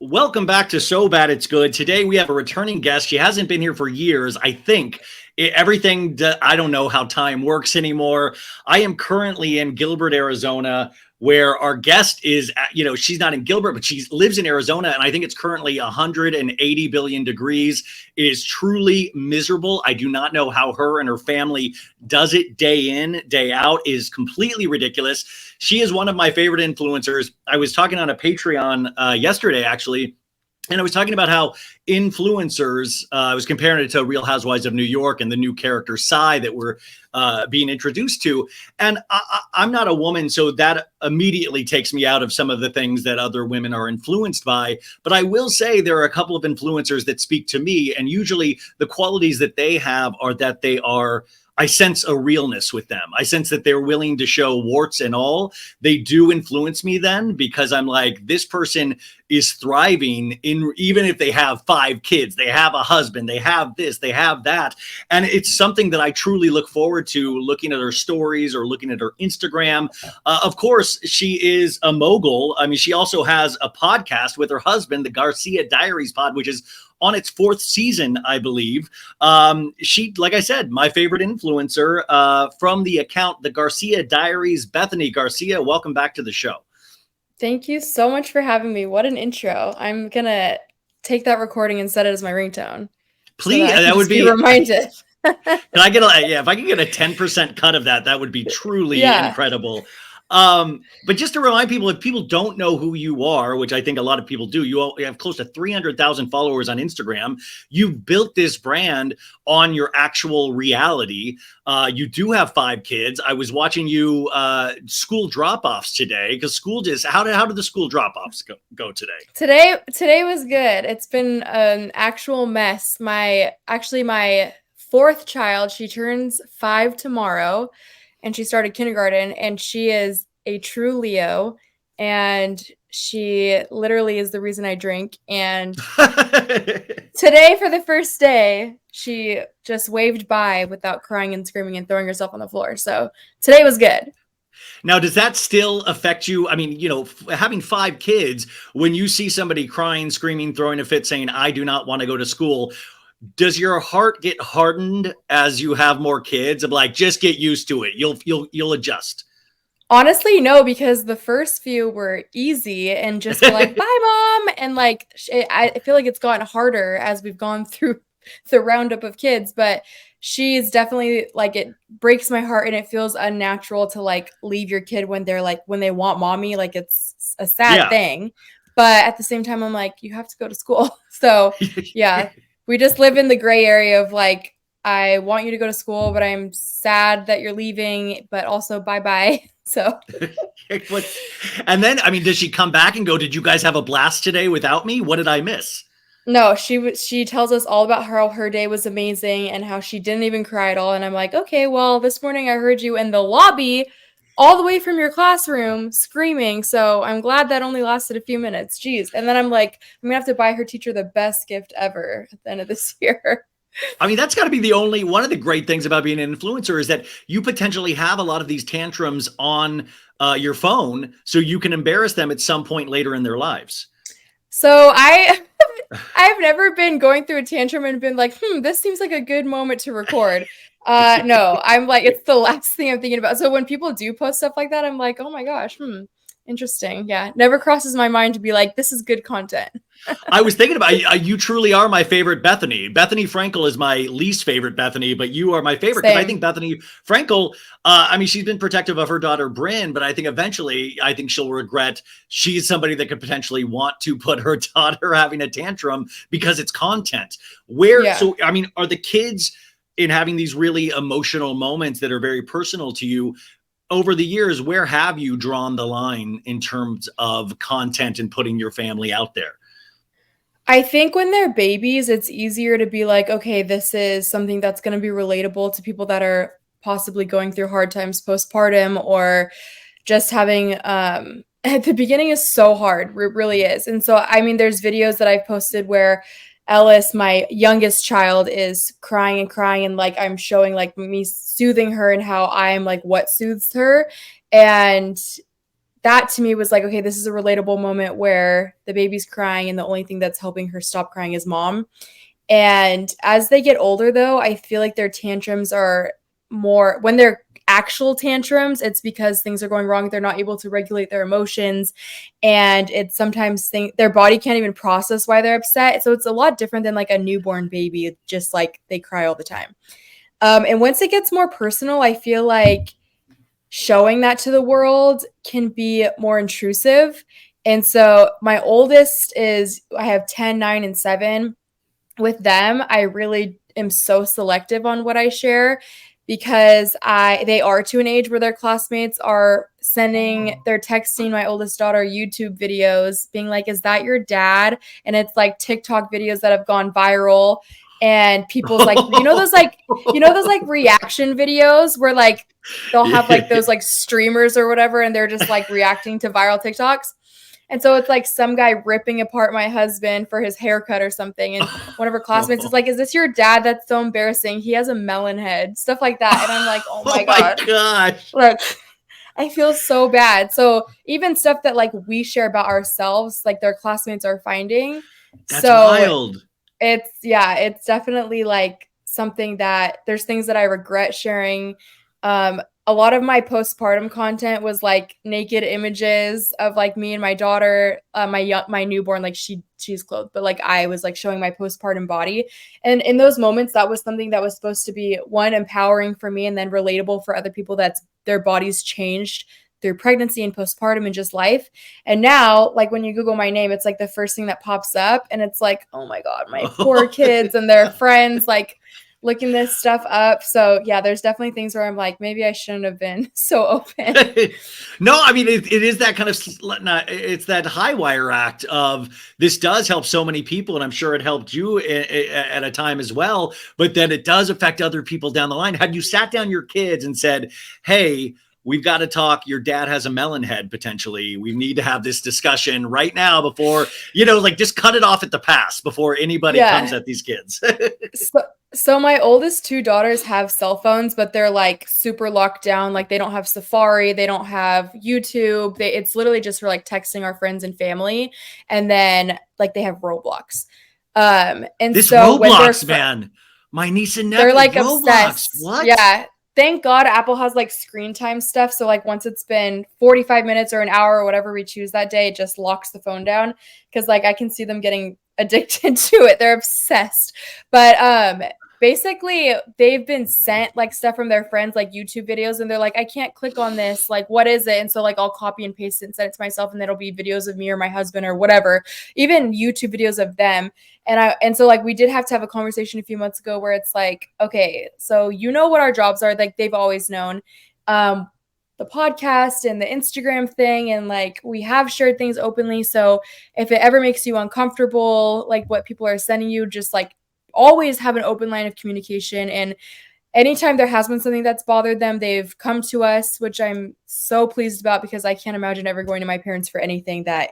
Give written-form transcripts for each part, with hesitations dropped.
Welcome back to So Bad It's Good. Today we have a returning guest. She hasn't been here for years. I think I don't know how time works anymore. I am currently in Gilbert, Arizona, where our guest is, she's not in Gilbert, but she lives in Arizona. And I think it's currently 180 billion degrees. It is truly miserable. I do not know how her and her family does it day in, day out. It is completely ridiculous. She is one of my favorite influencers. I was talking on a Patreon yesterday, actually, and I was talking about how influencers, I was comparing it to Real Housewives of New York and the new character Sai that we're being introduced to. And I'm not a woman, so that immediately takes me out of some of the things that other women are influenced by. But I will say there are a couple of influencers that speak to me. And usually the qualities that they have are that I sense a realness with them. I sense that they're willing to show warts and all. They do influence me then, because I'm like, this person is thriving even if they have 5 kids, they have a husband, they have this, they have that. And it's something that I truly look forward to, looking at her stories or looking at her Instagram. Of course, she is a mogul. I mean, she also has a podcast with her husband, the Garcia Diaries pod, which is on its 4th season, I believe. She, like I said, my favorite influencer from the account, the Garcia Diaries. Bethanie Garcia, welcome back to the show. Thank you so much for having me. What an intro. I'm going to take that recording and set it as my ringtone. Please, so that would be reminded. Can I get if I can get a 10% cut of that would be truly incredible. But just to remind people, if people don't know who you are, which I think a lot of people do, you have close to 300,000 followers on Instagram. You've built this brand on your actual reality. You do have 5 kids. I was watching you school drop-offs today, because how did the school drop-offs go today? Today was good. It's been an actual mess. My 4th child, she turns 5 tomorrow. And she started kindergarten, and she is a true Leo, and she literally is the reason I drink. And today, for the first day, she just waved by without crying and screaming and throwing herself on the floor. So today was good. Now, does that still affect you? I mean, having 5 kids, when you see somebody crying, screaming, throwing a fit, saying, I do not want to go to school, does your heart get hardened as you have more kids? Of like, just get used to it. You'll adjust. Honestly, no, because the first few were easy and just like, bye, mom. And like, I feel like it's gotten harder as we've gone through the roundup of kids, but she's definitely like, it breaks my heart, and it feels unnatural to like leave your kid when they want mommy. Like, it's a sad thing. But at the same time, I'm like, you have to go to school. So yeah. We just live in the gray area of like, I want you to go to school, but I'm sad that you're leaving, but also bye-bye. So. And then, I mean, does she come back and go, did you guys have a blast today without me? What did I miss? No, she tells us all about how her day was amazing and how she didn't even cry at all. And I'm like, okay, well, this morning I heard you in the lobby all the way from your classroom screaming. So I'm glad that only lasted a few minutes. Jeez. And then I'm like, I'm gonna have to buy her teacher the best gift ever at the end of this year. I mean, that's got to be one of the great things about being an influencer, is that you potentially have a lot of these tantrums on your phone, so you can embarrass them at some point later in their lives. So I've never been going through a tantrum and been like, this seems like a good moment to record. No, I'm like, it's the last thing I'm thinking about. So when people do post stuff like that, I'm like, oh my gosh, interesting. Yeah. Never crosses my mind to be like, this is good content. I was thinking about you truly are my favorite Bethanie. Bethanie Frankel is my least favorite Bethanie, but you are my favorite, because I think Bethanie Frankel, I mean, she's been protective of her daughter, Brynn, but I think eventually, she'll regret she's somebody that could potentially want to put her daughter having a tantrum because it's content. So, I mean, are the kids in having these really emotional moments that are very personal to you? Over the years, where have you drawn the line in terms of content and putting your family out there? I think when they're babies, it's easier to be like, okay, this is something that's going to be relatable to people that are possibly going through hard times postpartum, or just having, at the beginning is so hard. It really is. And so, I mean, there's videos that I've posted where Ellis, my youngest child, is crying and crying, and like I'm showing like me soothing her and how I'm like what soothes her. And that to me was like, okay, this is a relatable moment where the baby's crying and the only thing that's helping her stop crying is mom. And as they get older, though, I feel like their tantrums are more, when they're actual tantrums, it's because things are going wrong. They're not able to regulate their emotions. And it's sometimes their body can't even process why they're upset. So it's a lot different than like a newborn baby. It's just like they cry all the time. And once it gets more personal, I feel like showing that to the world can be more intrusive. And so my oldest I have 10, 9, and 7. With them, I really am so selective on what I share because they are to an age where their classmates are they're texting my oldest daughter YouTube videos being like, is that your dad? And it's like TikTok videos that have gone viral, and people's like, those like reaction videos where like they'll have like those like streamers or whatever, and they're just like reacting to viral TikToks. And so it's like some guy ripping apart my husband for his haircut or something. And one of her classmates is like, is this your dad? That's so embarrassing. He has a melon head, stuff like that. And I'm like, oh my God. Gosh. Look, I feel so bad. So even stuff that like we share about ourselves, like their classmates are finding. That's wild. It's definitely like something that there's things that I regret sharing. A lot of my postpartum content was like naked images of like me and my daughter, my newborn, like she's clothed, but like I was like showing my postpartum body. And in those moments, that was something that was supposed to be one, empowering for me, and then relatable for other people that's their bodies changed through pregnancy and postpartum and just life. And now, like when you Google my name, it's like the first thing that pops up, and it's like, oh my God, my poor kids and their friends, like looking this stuff up. So yeah, there's definitely things where I'm like, maybe I shouldn't have been so open. No, I mean, it is that kind of, it's that high wire act of this does help so many people. And I'm sure it helped you at a time as well, but then it does affect other people down the line. Had you sat down your kids and said, hey, we've got to talk. Your dad has a melon head, potentially. We need to have this discussion right now before, like just cut it off at the pass before anybody comes at these kids. So my oldest 2 daughters have cell phones, but they're like super locked down. Like they don't have Safari, they don't have YouTube. It's literally just for like texting our friends and family. And then like they have Roblox. And this so Roblox, man, my niece and nephew, they're like Roblox. Obsessed. What? Yeah. Thank God Apple has like screen time stuff. So like once it's been 45 minutes or an hour or whatever we choose that day, it just locks the phone down. Cause like I can see them getting addicted to it. They're obsessed. But basically they've been sent like stuff from their friends, like YouTube videos, and they're like, I can't click on this. Like, what is it? And so like I'll copy and paste it and send it to myself, and it'll be videos of me or my husband or whatever, even YouTube videos of them. And so like we did have to have a conversation a few months ago where it's like, okay, so what our jobs are, like they've always known. The podcast and the Instagram thing, and like we have shared things openly. So if it ever makes you uncomfortable, like what people are sending you, just like always have an open line of communication. And anytime there has been something that's bothered them, they've come to us, which I'm so pleased about, because I can't imagine ever going to my parents for anything that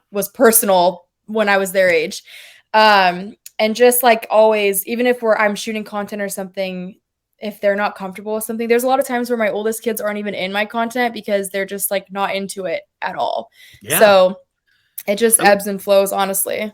was personal when I was their age. And just like always, even if I'm shooting content or something, if they're not comfortable with something, there's a lot of times where my oldest kids aren't even in my content because they're just like not into it at all. Yeah. So it just ebbs and flows, honestly.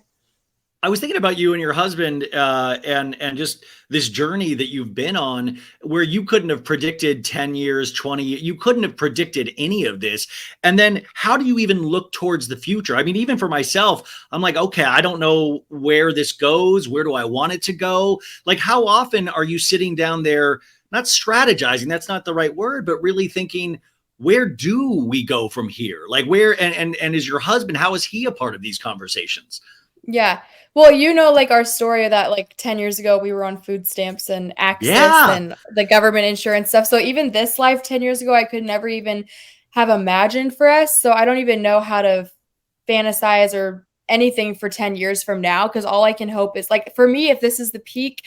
I was thinking about you and your husband and just this journey that you've been on, where you couldn't have predicted 10 years, 20 years. You couldn't have predicted any of this. And then how do you even look towards the future? I mean, even for myself, I'm like, okay, I don't know where this goes. Where do I want it to go? Like, how often are you sitting down there, not strategizing, that's not the right word, but really thinking, where do we go from here? Like where, and is your husband, how is he a part of these conversations? Yeah. Well, like our story that like 10 years ago, we were on food stamps and access and the government insurance stuff. So even this life 10 years ago, I could never even have imagined for us. So I don't even know how to fantasize or anything for 10 years from now. Cause all I can hope is like, for me, if this is the peak,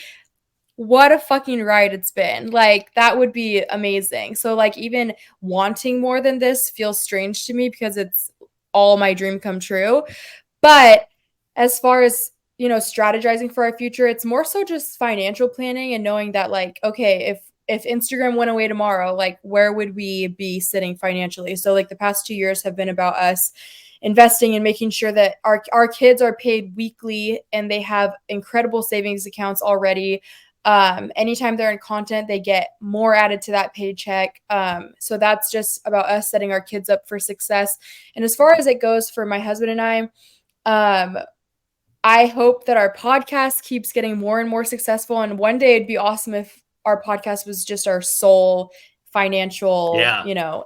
what a fucking ride it's been. Like that would be amazing. So like even wanting more than this feels strange to me because it's all my dream come true. But as far as, strategizing for our future, it's more so just financial planning and knowing that like, okay, if if Instagram went away tomorrow, like where would we be sitting financially? So like the past 2 years have been about us investing and making sure that our kids are paid weekly and they have incredible savings accounts already. Anytime they're in content, they get more added to that paycheck. So that's just about us setting our kids up for success. And as far as it goes for my husband and I hope that our podcast keeps getting more and more successful. And one day it'd be awesome if our podcast was just our sole financial,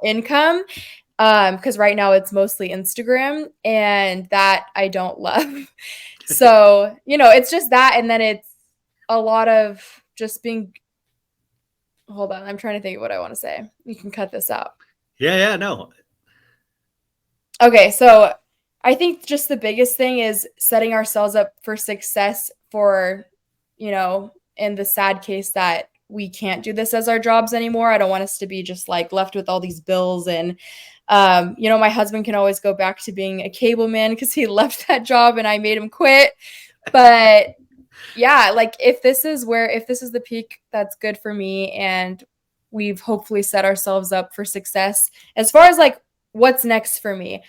income. Because right now it's mostly Instagram, and that I don't love. So, it's just that. And then it's a lot of just being, hold on, I'm trying to think of what I want to say. You can cut this out. Yeah, no. Okay, so I think just the biggest thing is setting ourselves up for success for, in the sad case that we can't do this as our jobs anymore. I don't want us to be just like left with all these bills. And, my husband can always go back to being a cable man because he left that job and I made him quit. But yeah, like if this is the peak, that's good for me. And we've hopefully set ourselves up for success. As far as like what's next for me,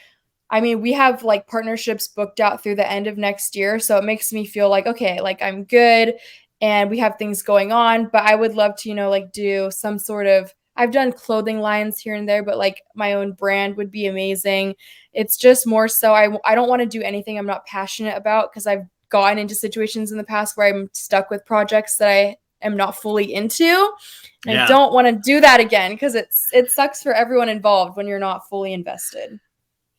I mean, we have like partnerships booked out through the end of next year. So it makes me feel like, okay, like I'm good and we have things going on, but I would love to, like do some sort of, I've done clothing lines here and there, but like my own brand would be amazing. It's just more so I don't want to do anything I'm not passionate about, because I've gotten into situations in the past where I'm stuck with projects that I am not fully into. And I don't want to do that again, because it sucks for everyone involved when you're not fully invested.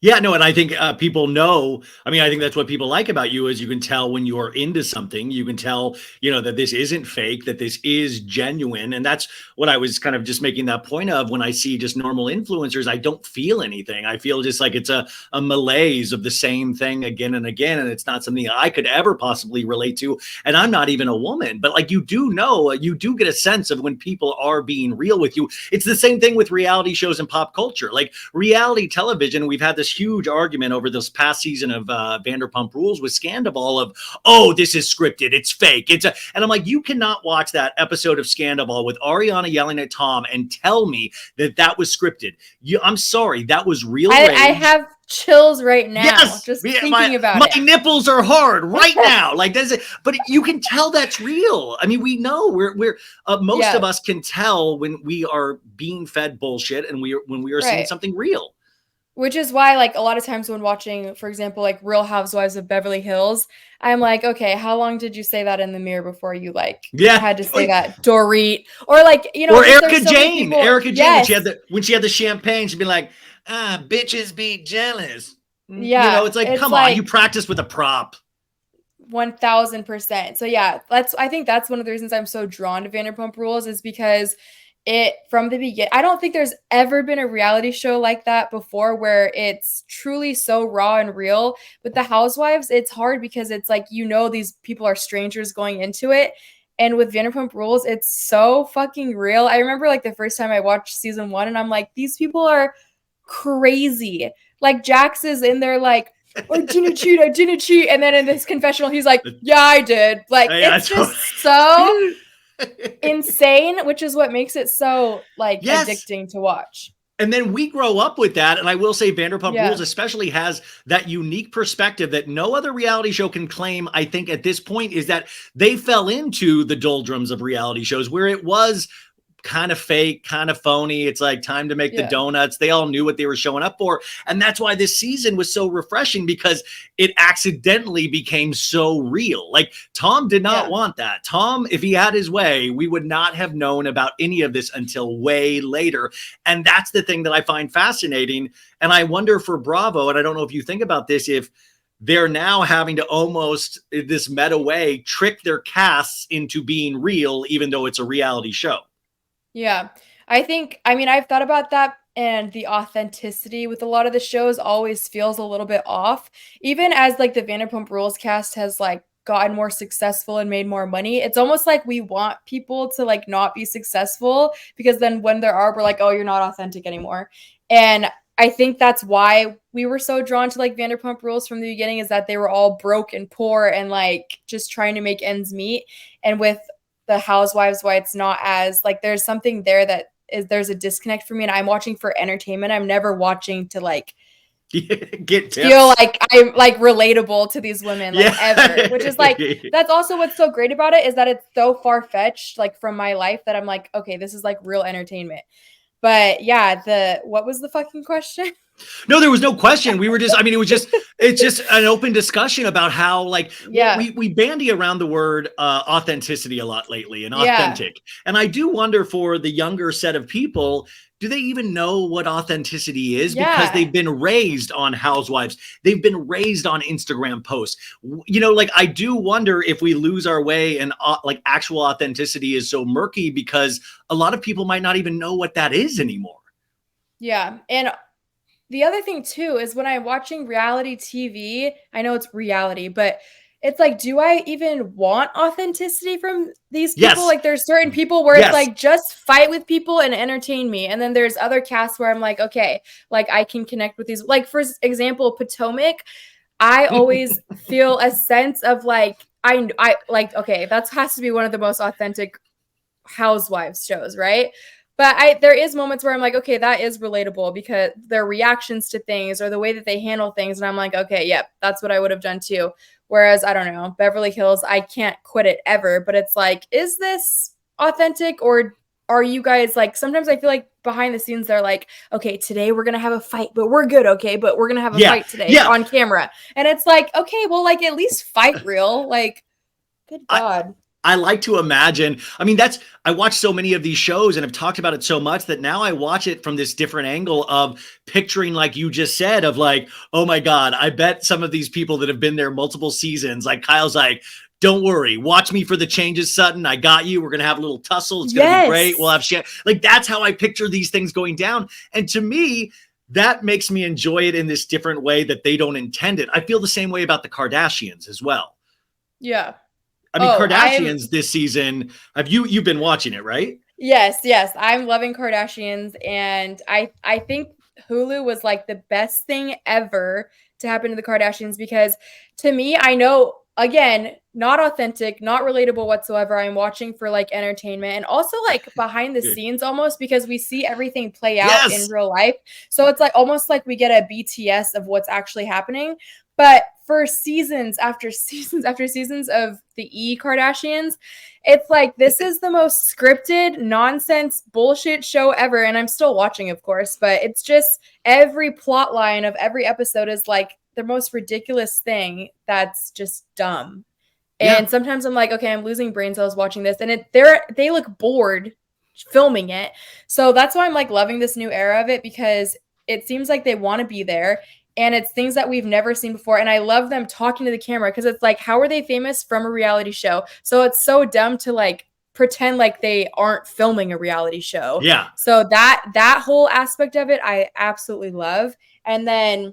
Yeah, no, and I think people know, I mean, I think that's what people like about you is you can tell when you're into something. You can tell, that this isn't fake, that this is genuine. And that's what I was kind of just making that point of when I see just normal influencers. I don't feel anything. I feel just like it's a malaise of the same thing again and again. And it's not something I could ever possibly relate to. And I'm not even a woman, but like you do get a sense of when people are being real with you. It's the same thing with reality shows and pop culture. Like reality television, we've had this huge argument over this past season of Vanderpump Rules with Scandival of, oh, this is scripted, it's fake. And I'm like, you cannot watch that episode of Scandival with Ariana yelling at Tom and tell me that was scripted. I'm sorry, that was real rage. I have chills right now just thinking about it. My nipples are hard right now. Like that's it. But you can tell that's real. I mean, we know we're most of us can tell when we are being fed bullshit and when we are seeing something real. Which is why, like, a lot of times when watching, for example, like Real Housewives of Beverly Hills, I'm like, okay, how long did you say that in the mirror before you had to say that, Dorit, or like, or Erica Jane, when she had the champagne, she'd be like, bitches be jealous. Yeah, it's like, come on, you practice with a prop. 1000%. So yeah, I think that's one of the reasons I'm so drawn to Vanderpump Rules, is because from the beginning, I don't think there's ever been a reality show like that before where it's truly so raw and real. With the Housewives, it's hard because it's like, these people are strangers going into it. And with Vanderpump Rules, it's so fucking real. I remember like the first time I watched season 1 and I'm like, these people are crazy. Like Jax is in there like, I didn't cheat. And then in this confessional, he's like, yeah, I did. Like, it's just so insane, which is what makes it so addicting to watch. And then we grow up with that. And I will say Vanderpump Rules especially has that unique perspective that no other reality show can claim, I think, at this point, is that they fell into the doldrums of reality shows where it was kind of fake, kind of phony. It's like time to make the donuts. They all knew what they were showing up for. And that's why this season was so refreshing, because it accidentally became so real. Like Tom did not want that. Tom, if he had his way, we would not have known about any of this until way later. And that's the thing that I find fascinating. And I wonder for Bravo, and I don't know if you think about this, if they're now having to almost, this meta way, trick their casts into being real, even though it's a reality show. Yeah, I've thought about that, and the authenticity with a lot of the shows always feels a little bit off. Even as like the Vanderpump Rules cast has like gotten more successful and made more money, it's almost like we want people to like not be successful, because then when there are, we're like, oh, you're not authentic anymore. And I think that's why we were so drawn to like Vanderpump Rules from the beginning, is that they were all broke and poor and like just trying to make ends meet. And with the Housewives, why it's not as like, there's something there that is, there's a disconnect for me, and I'm watching for entertainment. I'm never watching to like Get feel tips. like I'm like relatable to these women, like, Yeah. ever, which is like, that's also what's so great about it, is that it's so far-fetched like from my life that I'm like, okay, this is like real entertainment. But yeah, what was the fucking question? No, there was no question. We were just, I mean, it's just an open discussion about how, like, well, Yeah. we bandy around the word authenticity a lot lately, and Yeah. authentic. And I do wonder, for the younger set of people, do they even know what authenticity is? Because Yeah. they've been raised on Housewives. They've been raised on Instagram posts. You know, like, I do wonder if we lose our way, and like, actual authenticity is so murky because a lot of people might not even know what that is anymore. Yeah. And the other thing too is when I'm watching reality TV, I know it's reality, but it's like, do I even want authenticity from these people? Yes. Like, there's certain people where it's Yes. like, just fight with people and entertain me. And then there's other casts where I'm like, okay, like, I can connect with these. Like, for example, Potomac, I always feel a sense of like, I like, okay, that has to be one of the most authentic Housewives shows, right? But there is moments where I'm like, okay, that is relatable, because their reactions to things or the way that they handle things, and I'm like, okay, yep, that's what I would have done too. Whereas, I don't know, Beverly Hills, I can't quit it ever, but it's like, is this authentic, or are you guys like, sometimes I feel like behind the scenes they're like, okay, today we're gonna have a fight, but we're good, okay, but we're gonna have a Yeah. fight today Yeah. on camera. And it's like, okay, well, like, at least fight real. Like, good God. I like to imagine. I mean, I watch so many of these shows and have talked about it so much that now I watch it from this different angle of picturing, like you just said, of like, oh my God, I bet some of these people that have been there multiple seasons, like Kyle's like, don't worry, watch me for the changes, Sutton. I got you. We're going to have a little tussle. It's going to be great. We'll have shit. Like, that's how I picture these things going down. And to me, that makes me enjoy it in this different way that they don't intend it. I feel the same way about the Kardashians as well. Yeah. I mean, Kardashians this season, you've been watching it, right? Yes. I'm loving Kardashians, and I think Hulu was like the best thing ever to happen to the Kardashians, because to me, I know, again, not authentic, not relatable whatsoever. I'm watching for like entertainment, and also like behind the scenes almost, because we see everything play out in real life. So it's like almost like we get a BTS of what's actually happening. But for seasons after seasons after seasons of the Kardashians, it's like, this is the most scripted nonsense bullshit show ever. And I'm still watching, of course, but it's just every plot line of every episode is like the most ridiculous thing that's just dumb. And sometimes I'm like, okay, I'm losing brain cells watching this, and they look bored filming it. So that's why I'm like loving this new era of it, because it seems like they want to be there. And it's things that we've never seen before. And I love them talking to the camera, because it's like, how are they famous from a reality show? So it's so dumb to like pretend like they aren't filming a reality show. Yeah. So that whole aspect of it, I absolutely love. And then,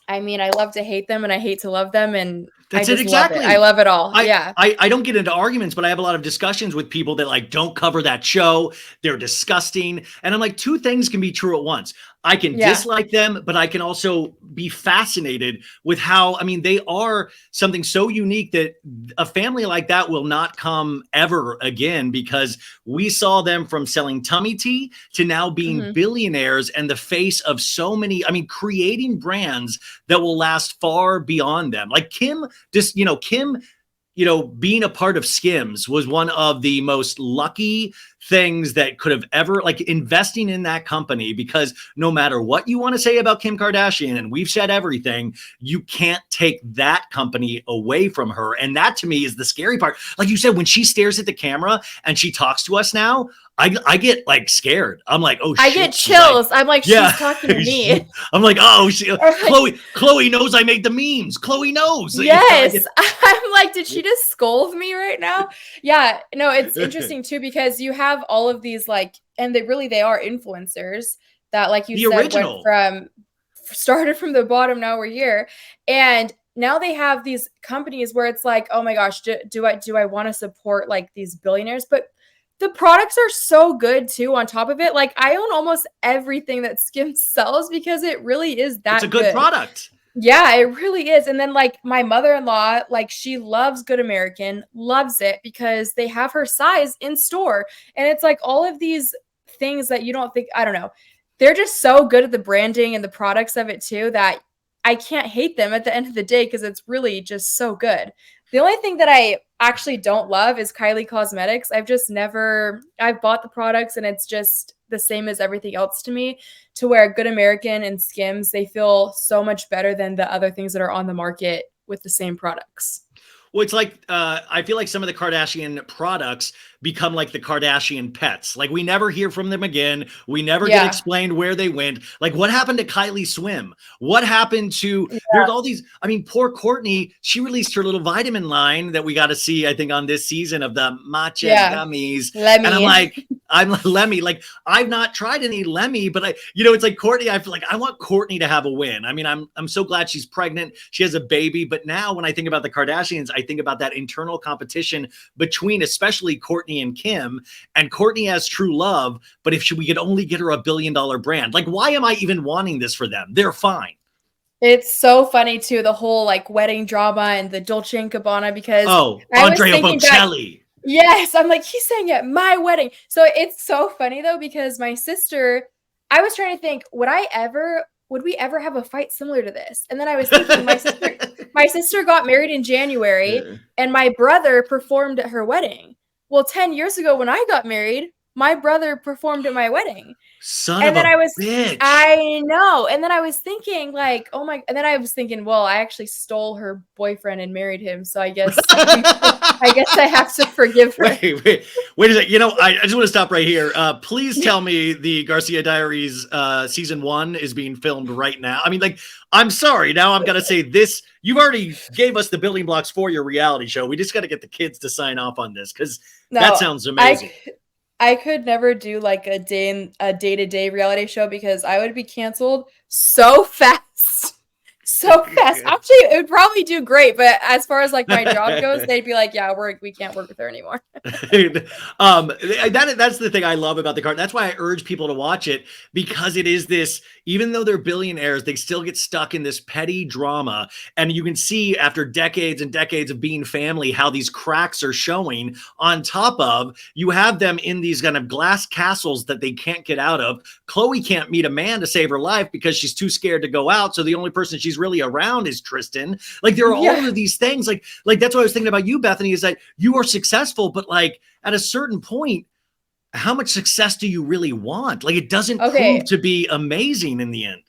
I mean, I love to hate them and I hate to love them. And that's I it, just exactly. love it. I love it all. I don't get into arguments, but I have a lot of discussions with people that like don't cover that show. They're disgusting. And I'm like, two things can be true at once. I can dislike them, but I can also be fascinated with how, I mean, they are something so unique that a family like that will not come ever again, because we saw them from selling tummy tea to now being billionaires and the face of so many, I mean, creating brands that will last far beyond them. Like Kim, being a part of Skims was one of the most lucky things that could have ever, like, investing in that company, because no matter what you want to say about Kim Kardashian, and we've said everything, you can't take that company away from her. And that to me is the scary part. Like you said, when she stares at the camera and she talks to us now, I get like scared. I'm like, oh shit. I get chills. I'm like, she's talking to me. I'm like, oh, Chloe knows I made the memes. Chloe knows. Yes. I'm like, did she just scold me right now? Yeah. No, it's interesting too, because you have all of these like, and they are influencers that, like you said, started from the bottom. Now we're here. And now they have these companies where it's like, oh my gosh, do I want to support like these billionaires? But the products are so good too on top of it. Like, I own almost everything that Skims sells, because it really is that it's a good product. Yeah, it really is. And then like my mother-in-law, like she loves Good American, loves it because they have her size in store. And it's like all of these things that you don't think, I don't know. They're just so good at the branding and the products of it too that I can't hate them at the end of the day because it's really just so good. The only thing that I actually don't love is Kylie Cosmetics. I've bought the products and it's just the same as everything else to me, to where Good American and Skims, they feel so much better than the other things that are on the market with the same products. Well, it's like I feel like some of the Kardashian products become like the Kardashian pets. Like we never hear from them again. We never get Yeah. explained where they went. Like what happened to Kylie Swim? What happened to Yeah. there's all these. I mean, poor Courtney. She released her little vitamin line that we got to see. I think on this season of the matcha Yeah. gummies, and I'm Lemmy. like. I'm Lemmy. Like I've not tried any Lemmy, but it's like Courtney. I feel like I want Courtney to have a win. I mean, I'm so glad she's pregnant. She has a baby. But now when I think about the Kardashians, I think about that internal competition between especially Courtney and Kim. And Courtney has true love, but if we could only get her $1 billion brand, like why am I even wanting this for them? They're fine. It's so funny too, the whole like wedding drama and the Dolce and Gabbana, because Oh, I was Andrea thinking back. Bocelli. Yes, I'm like, he's saying at my wedding. So it's so funny though, because my sister, I was trying to think, would we ever have a fight similar to this? And then I was thinking, my sister got married in January Yeah. and my brother performed at her wedding. Well, 10 years ago when I got married, my brother performed at my wedding. Son And of then a I was, bitch. I know. And then I was thinking, like, oh my, and then I was thinking, well, I actually stole her boyfriend and married him. So I guess, I guess I have to forgive her. Wait a second. I just want to stop right here. Please tell me the Garcia Diaries season 1 is being filmed right now. I mean, like, I'm sorry. Now I'm going to say this. You've already gave us the building blocks for your reality show. We just got to get the kids to sign off on this because that No, sounds amazing. I could never do like a day-to-day reality show because I would be canceled so fast. So fast. Actually, it would probably do great, but as far as like my job goes, they'd be like, "Yeah, we can't work with her anymore." That's the thing I love about the card. That's why I urge people to watch it, because it is this, even though they're billionaires, they still get stuck in this petty drama. And you can see after decades and decades of being family, how these cracks are showing. On top of, you have them in these kind of glass castles that they can't get out of. Khloe can't meet a man to save her life because she's too scared to go out. So the only person she's really around is Tristan. Like there are all of these things. Like that's what I was thinking about you, Bethany, is that you are successful, but like at a certain point, how much success do you really want? Like it doesn't prove to be amazing in the end.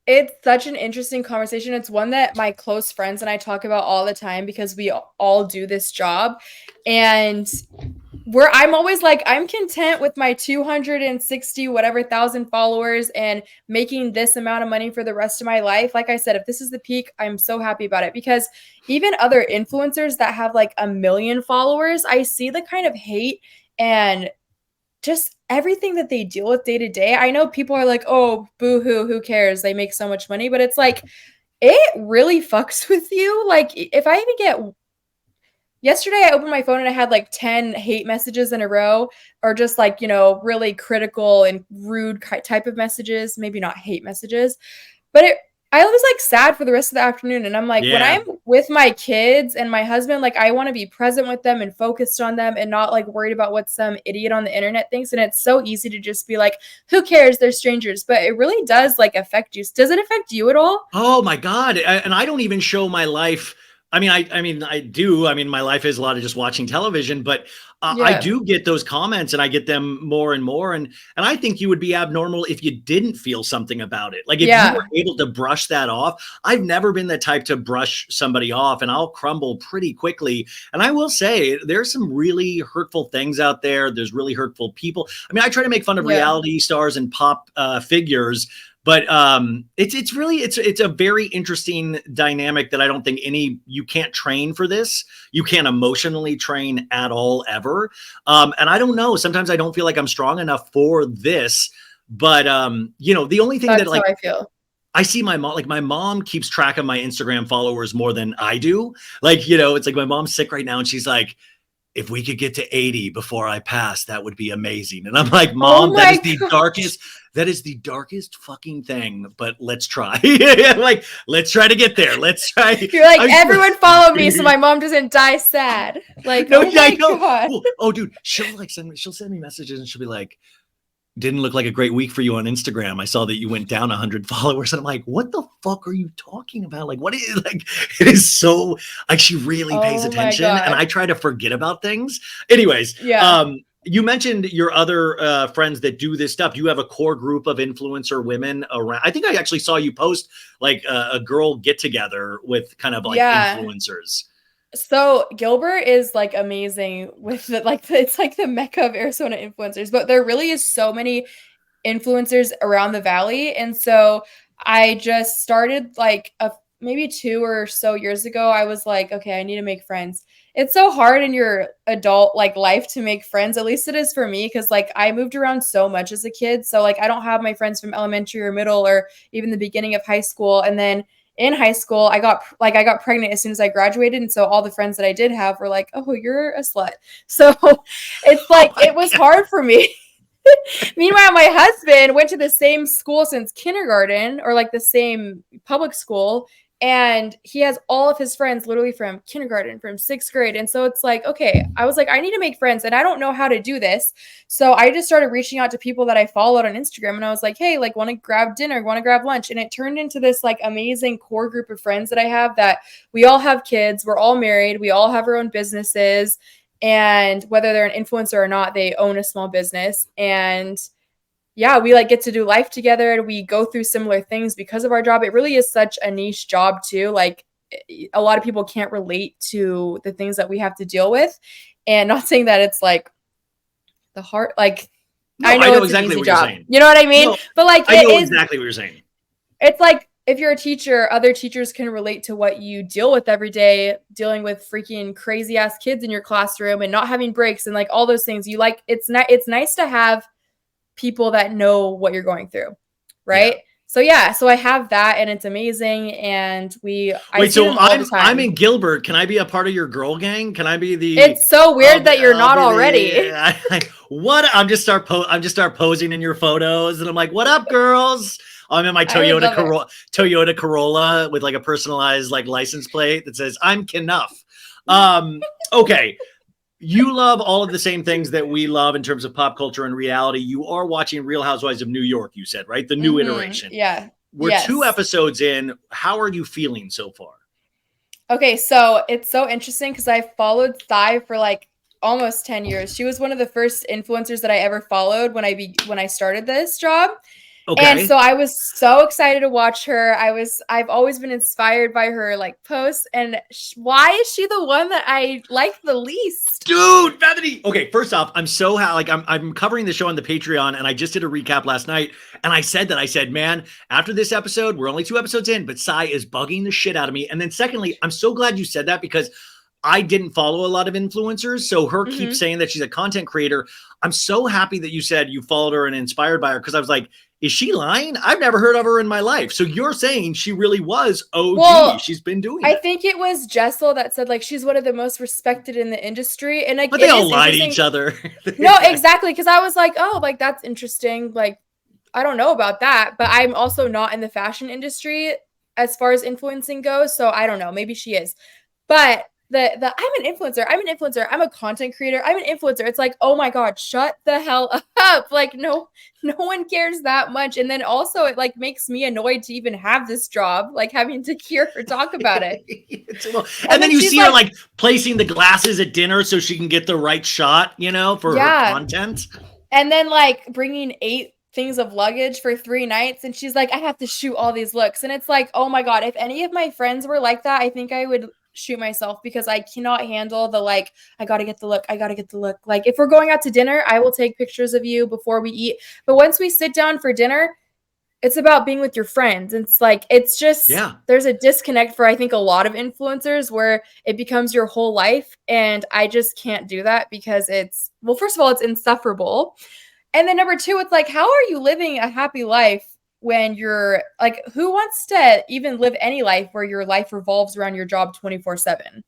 It's such an interesting conversation. It's one that my close friends and I talk about all the time because we all do this job. And I'm always like, I'm content with my 260 whatever thousand followers and making this amount of money for the rest of my life. Like I said, if this is the peak, I'm so happy about it, because even other influencers that have like 1 million followers, I see the kind of hate and just everything that they deal with day to day. I know people are like, oh, boo-hoo, who cares? They make so much money. But it's like, it really fucks with you. Like if I even get yesterday, I opened my phone and I had like 10 hate messages in a row, or just like, really critical and rude type of messages, maybe not hate messages, but I was like sad for the rest of the afternoon. And I'm like, when I'm with my kids and my husband, like I want to be present with them and focused on them and not like worried about what some idiot on the internet thinks. And it's so easy to just be like, who cares? They're strangers. But it really does like affect you. Does it affect you at all? Oh my God. And I don't even show my life. I mean, I do. I mean, my life is a lot of just watching television, but I do get those comments and I get them more and more. And I think you would be abnormal if you didn't feel something about it. Like if you were able to brush that off. I've never been the type to brush somebody off, and I'll crumble pretty quickly. And I will say there's some really hurtful things out there. There's really hurtful people. I mean, I try to make fun of reality stars and pop figures. But it's a very interesting dynamic that I don't think you can't train for this. You can't emotionally train at all, ever. And I don't know. Sometimes I don't feel like I'm strong enough for this. But the only thing That's how I feel. I see my mom, like my mom keeps track of my Instagram followers more than I do. Like, it's like my mom's sick right now and she's like, if we could get to 80 before I pass, that would be amazing. And I'm like, Oh Mom, that my is the gosh. darkest fucking thing, but let's try. Like, let's try to get there. Let's try. You're like, everyone follow me so my mom doesn't die sad. Like, No, oh yeah, I my know. God. Well, oh, dude, she'll send me messages and she'll be like, didn't look like a great week for you on Instagram. I saw that you went down 100 followers. And I'm like, what the fuck are you talking about? Like, what is like, it is so like, she really pays Oh my attention and God. I try to forget about things. Anyways, Yeah. you mentioned your other friends that do this stuff. Do you have a core group of influencer women around? I think I actually saw you post like a girl get together with kind of like Yeah. influencers. So Gilbert is like amazing with it's like the mecca of Arizona influencers, but there really is so many influencers around the valley. And so I just started like maybe 2 or so years ago. I was like, okay, I need to make friends. It's so hard in your adult like life to make friends. At least it is for me, because like I moved around so much as a kid. So like I don't have my friends from elementary or middle or even the beginning of high school. And then in high school, I got pregnant as soon as I graduated. And so all the friends that I did have were like, oh, you're a slut. So it's like, Oh my it was God. hard for me. Meanwhile, my husband went to the same school since kindergarten, or like the same public school. And he has all of his friends literally from kindergarten, from 6th grade. And so it's like, okay, I was like, I need to make friends and I don't know how to do this. So I just started reaching out to people that I followed on Instagram. And I was like, hey, like, want to grab dinner, want to grab lunch. And it turned into this like amazing core group of friends that I have, that we all have kids. We're all married. We all have our own businesses. And whether they're an influencer or not, they own a small business. And yeah, we like get to do life together, and we go through similar things because of our job. It really is such a niche job too. Like a lot of people can't relate to the things that we have to deal with. And not saying that it's like the hard, like No, I know it's exactly an easy what you're job. saying. You know what I mean? No, But like I know exactly what you're saying. it's like if you're a teacher, other teachers can relate to what you deal with every day, dealing with freaking crazy ass kids in your classroom and not having breaks and like all those things. You like it's nice to have people that know what you're going through, right? Yeah. So I have that, and it's amazing. And I Wait, see so them all the I'm time. in Gilbert. Can I be a part of your girl gang? Can I be the? It's so weird that you're not already. What? I'm just start posing in your photos, and I'm like, "What up, girls?" I'm in my I would love it. Toyota Corolla with like a personalized like license plate that says "I'm Knuff." Okay. You love all of the same things that we love in terms of pop culture and reality. You are watching Real Housewives of New York, you said, right? The new iteration. Yeah. We're 2 Yes. episodes in. How are you feeling so far? Okay, so it's so interesting because I followed Thai for like almost 10 years. She was one of the first influencers that I ever followed when I started this job. And Okay. so I was so excited to watch her. I've always been inspired by her like posts. And why is she the one that I like the least? Dude, Bethany. Okay, first off, I'm so like I'm covering the show on the Patreon, and I just did a recap last night, and I said, man, after this episode, we're only 2 episodes in, but Sai is bugging the shit out of me. And then secondly, I'm so glad you said that, because I didn't follow a lot of influencers, so her keep saying that she's a content creator. I'm so happy that you said you followed her and inspired by her, because I was like, is she lying? I've never heard of her in my life. So you're saying she really was OG. Well, She's been doing I it. think it was Jessel that said like she's one of the most respected in the industry. And like But they it all is lie to interesting. each other. No, exactly. Because I was like, oh, like that's interesting. Like, I don't know about that. But I'm also not in the fashion industry as far as influencing goes. So I don't know. Maybe she is. But the I'm an influencer. I'm an influencer. I'm a content creator. I'm an influencer. It's like, oh my God, shut the hell up. Like, no one cares that much. And then also it like makes me annoyed to even have this job, like having to hear her talk about it. And then you she's see her like placing the glasses at dinner so she can get the right shot, for her content. And then like bringing 8 things of luggage for 3 nights. And she's like, I have to shoot all these looks. And it's like, oh my God, if any of my friends were like that, I think I would shoot myself, because I cannot handle the like, I gotta get the look. Like if we're going out to dinner, I will take pictures of you before we eat. But once we sit down for dinner, it's about being with your friends. It's like, it's just, there's a disconnect for, I think, a lot of influencers where it becomes your whole life. And I just can't do that, because well, first of all, it's insufferable. And then number 2, it's like, how are you living a happy life when you're like, who wants to even live any life where your life revolves around your job 24/7?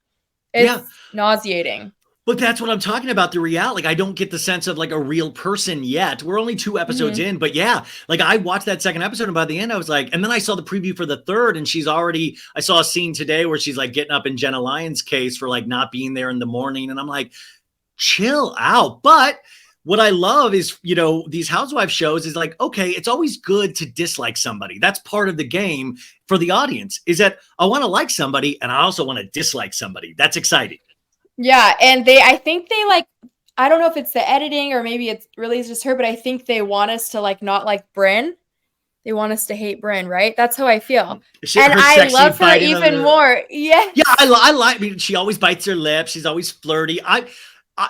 It's nauseating. But that's what I'm talking about, the reality. Like, I don't get the sense of like a real person yet. We're only 2 episodes Mhm. in, but yeah, like I watched that second episode and by the end I was like, and then I saw the preview for the third and I saw a scene today where she's like getting up in Jenna Lyon's case for like not being there in the morning. And I'm like, chill out. But what I love is, these housewife shows is like, okay, it's always good to dislike somebody. That's part of the game for the audience, is that I want to like somebody and I also want to dislike somebody. That's exciting. Yeah, and I think they like, I don't know if it's the editing or maybe it's really just her, but I think they want us to like not like Brynn. They want us to hate Brynn, right? That's how I feel. And Her I sexy love her biting of even the more. Yes. Yeah, I like. I mean, she always bites her lips. She's always flirty.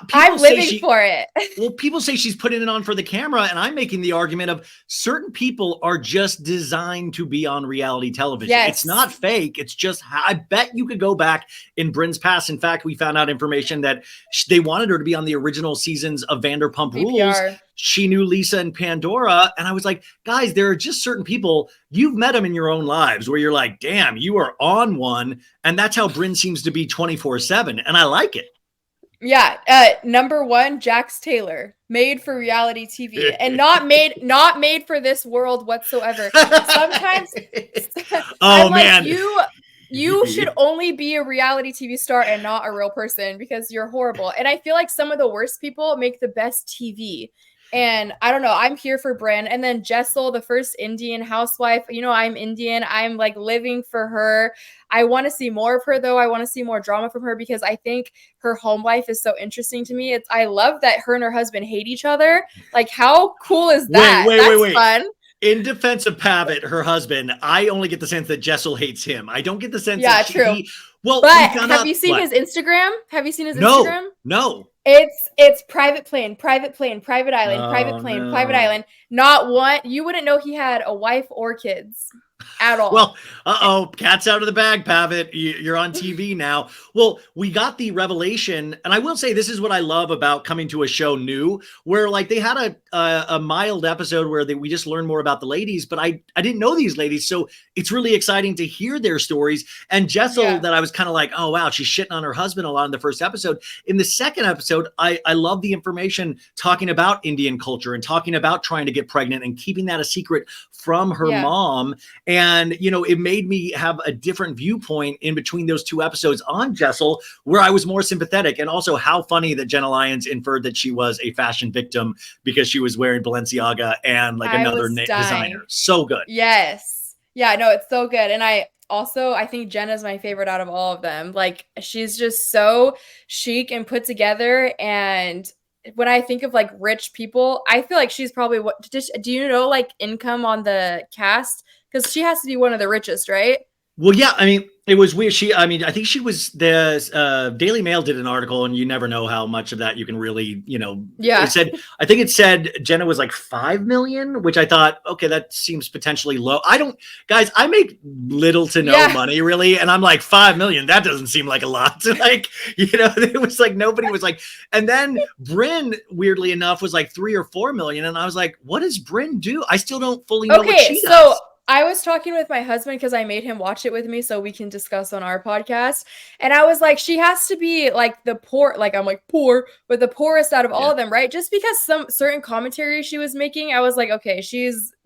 People I'm say living for it. well, people say she's putting it on for the camera, and I'm making the argument of certain people are just designed to be on reality television. Yes. It's not fake. It's just, I bet you could go back in Brynn's past. In fact, we found out information that they wanted her to be on the original seasons of Vanderpump Rules. VPR. She knew Lisa and Pandora. And I was like, guys, there are just certain people, you've met them in your own lives where you're like, damn, you are on one. And that's how Brynn seems to be 24/7. And I like it. Yeah, number one, Jax Taylor, made for reality TV and not made for this world whatsoever. Sometimes I'm like, man, you should only be a reality TV star and not a real person because you're horrible. And I feel like some of the worst people make the best TV. And I don't know, I'm here for Brynn. And then Jessel, the first Indian housewife, I'm Indian. I'm like living for her. I want to see more of her though. I want to see more drama from her because I think her home life is so interesting to me. I love that her and her husband hate each other. Like, how cool is that? Wait. Fun. In defense of Pavitt, her husband, I only get the sense that Jessel hates him. I don't get the sense Yeah, that true. Well, but have you seen his Instagram? Instagram? No. It's private plane, private island, private island. Not one. You wouldn't know he had a wife or kids at all. Well, cat's out of the bag, Pavitt. You're on TV now. Well, we got the revelation, and I will say this is what I love about coming to a show new, where like they had a mild episode where we just learned more about the ladies, but I didn't know these ladies, so it's really exciting to hear their stories. And Jessel, that I was kind of like, oh wow, she's shitting on her husband a lot in the first episode. In the second episode, I love the information talking about Indian culture and talking about trying to get pregnant and keeping that a secret from her mom. And, it made me have a different viewpoint in between those two episodes on Jessel, where I was more sympathetic. And also how funny that Jenna Lyons inferred that she was a fashion victim because she was wearing Balenciaga and like another designer. So good. Yes. Yeah, no, it's so good. And I think Jenna's my favorite out of all of them. Like, she's just so chic and put together. And when I think of like rich people, I feel like she's probably do you know like income on the cast? Because she has to be one of the richest, right? Well, yeah, I mean, it was weird. I think she was the Daily Mail did an article, and you never know how much of that you can really, Yeah. I think it said Jenna was like 5 million, which I thought, okay, that seems potentially low. Guys, I make little to no money really, and I'm like 5 million. That doesn't seem like a lot. Like, it was like nobody was like, and then Brynn, weirdly enough, was like 3 or 4 million, and I was like, what does Brynn do? I still don't fully know what she does. I was talking with my husband because I made him watch it with me so we can discuss on our podcast. And I was like, she has to be like the poor, like I'm like poor, but the poorest out of all of them, right? Just because some certain commentary she was making, I was like, okay,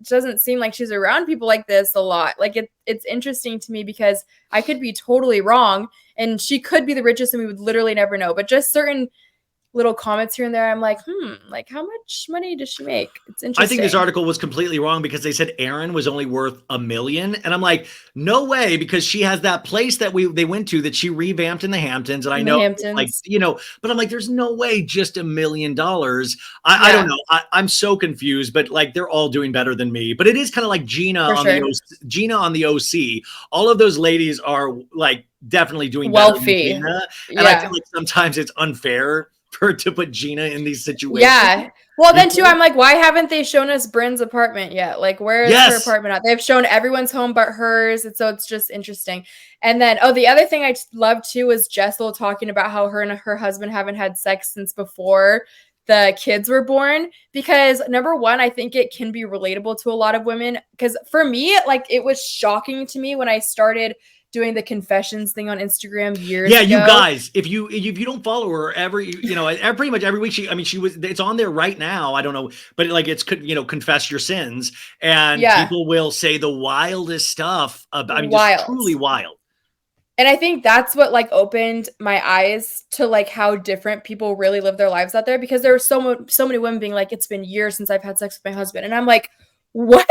doesn't seem like she's around people like this a lot. Like it's interesting to me because I could be totally wrong and she could be the richest and we would literally never know. But just certain little comments here and there, I'm like, like how much money does she make? It's interesting. I think this article was completely wrong because they said Erin was only worth $1 million. And I'm like, no way, because she has that place that they went to that she revamped in the Hamptons. And I know, like, but I'm like, there's no way just $1 million. I don't know. I'm so confused, but like they're all doing better than me. But it is kind of like Gina on the OC. All of those ladies are like definitely doing wealthy. Better than Gina. And I feel like sometimes it's unfair to put Gina in these situations. Yeah. Well, then too, I'm like, why haven't they shown us Brynn's apartment yet? Like, where is her apartment at? They've shown everyone's home but hers. And so it's just interesting. And then, the other thing I love too is Jessel talking about how her and her husband haven't had sex since before the kids were born. Because number one, I think it can be relatable to a lot of women. Because for me, like, it was shocking to me when I started doing the confessions thing on Instagram years Yeah, ago. you guys, if you don't follow her pretty much every week, it's on there right now. I don't know, but like it's confess your sins, and people will say the wildest stuff about, just truly wild. And I think that's what like opened my eyes to like how different people really live their lives out there, because there were so many women being like, it's been years since I've had sex with my husband. And I'm like, what?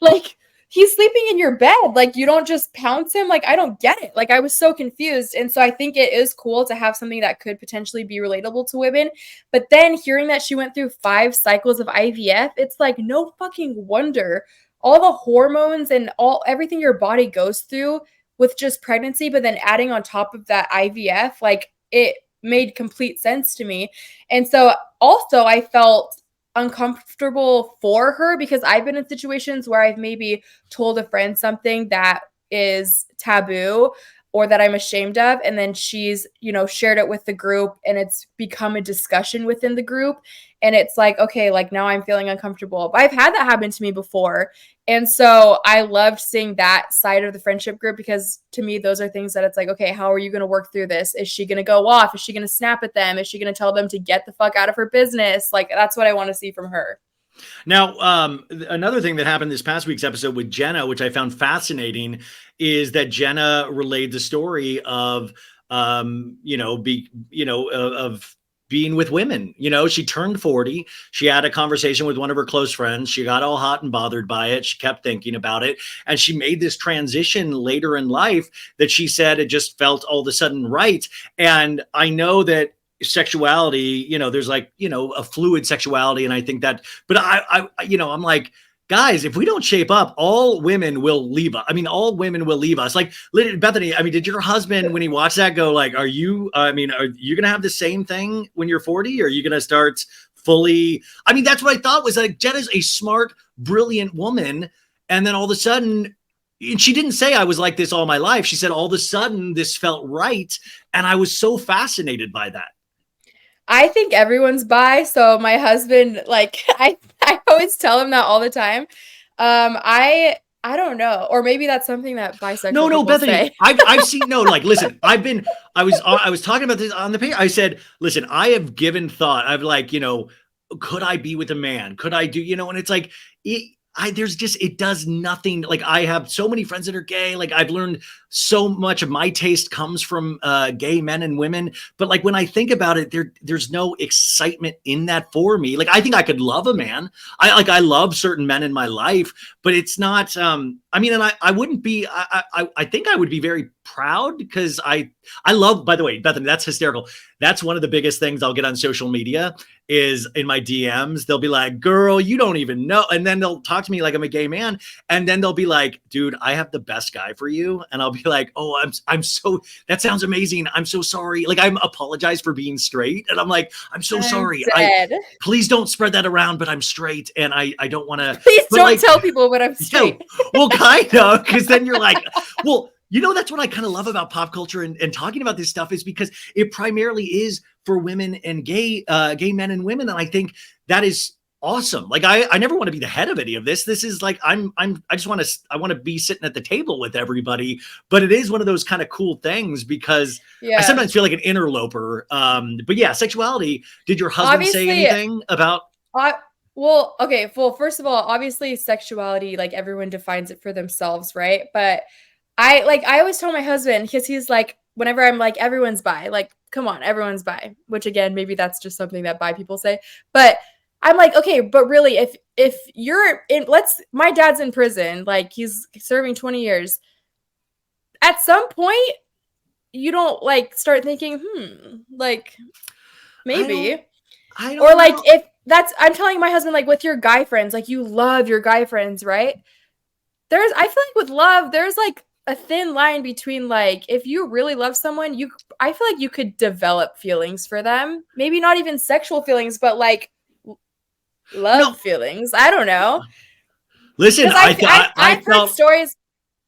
Like, he's sleeping in your bed. Like, you don't just pounce him. Like, I don't get it. Like, I was so confused. And so I think it is cool to have something that could potentially be relatable to women. But then hearing that she went through 5 cycles of IVF, it's like, no fucking wonder all the hormones and everything your body goes through with just pregnancy, but then adding on top of that IVF, like it made complete sense to me. And so also I felt uncomfortable for her, because I've been in situations where I've maybe told a friend something that is taboo or that I'm ashamed of, and then she's, shared it with the group, and it's become a discussion within the group. And it's like, okay, like now I'm feeling uncomfortable. But I've had that happen to me before. And so I loved seeing that side of the friendship group, because to me, those are things that it's like, okay, how are you going to work through this? Is she going to go off? Is she going to snap at them? Is she going to tell them to get the fuck out of her business? Like, that's what I want to see from her. Now, another thing that happened this past week's episode with Jenna, which I found fascinating, is that Jenna relayed the story of, of being with women. She turned 40. She had a conversation with one of her close friends. She got all hot and bothered by it. She kept thinking about it. And she made this transition later in life that she said it just felt all of a sudden right. And I know that sexuality, there's like, a fluid sexuality. And I think that, but I'm like, guys, if we don't shape up, all women will leave us. I mean, all women will leave us. Like, Bethany, did your husband, when he watched that, go like, are you going to have the same thing when you're 40? Or are you going to start fully? That's what I thought, was like, Jenna's a smart, brilliant woman. And then all of a sudden, and she didn't say I was like this all my life. She said, all of a sudden this felt right. And I was so fascinated by that. I think everyone's bi. So my husband, like, I always tell him that all the time. I don't know, or maybe that's something that bisexual people Bethany, say. I've seen, listen, I was talking about this on the page. I said, listen, I have given thought. I've like, could I be with a man? Could I do, and it's like, it does nothing. Like, I have so many friends that are gay. Like, I've learned so much of my taste comes from gay men and women. But like, when I think about it, there's no excitement in that for me. Like, I think I could love a man. I love certain men in my life, but it's not, and I wouldn't be, I think I would be very proud, because I love, by the way, Bethany, that's hysterical. That's one of the biggest things I'll get on social media is in my DMs. They'll be like, girl, you don't even know. And then they'll talk to me like I'm a gay man. And then they'll be like, dude, I have the best guy for you. And I'll be like, oh, I'm so, that sounds amazing. I'm so sorry. Like, I'm apologize for being straight. And I'm like, I'm so sorry. Please don't spread that around, but I'm straight. And I don't want to. Please don't tell people what I'm straight. Well, kind of, because then you're like, well, that's what I kind of love about pop culture and talking about this stuff, is because it primarily is for women and gay men and women. And I think that is awesome. Like, I never want to be the head of any of this. This is like, I want to be sitting at the table with everybody, but it is one of those kind of cool things, because I sometimes feel like an interloper. But yeah, sexuality. Did your husband say anything about? Well, okay. Well, first of all, obviously sexuality, like, everyone defines it for themselves, right? But I always tell my husband, because he's like, whenever I'm like, everyone's bi, like, come on, everyone's bi, which again, maybe that's just something that bi people say, but I'm like, okay, but really, if you're in, my dad's in prison, like, he's serving 20 years. At some point, you don't like start thinking, like, maybe, I don't or like, know. if that's, I'm telling my husband, like, with your guy friends, like, you love your guy friends, right? I feel like with love, there's like a thin line between, like, if you really love someone, I feel like you could develop feelings for them. Maybe not even sexual feelings, but like love feelings. I don't know. Listen, I've heard stories.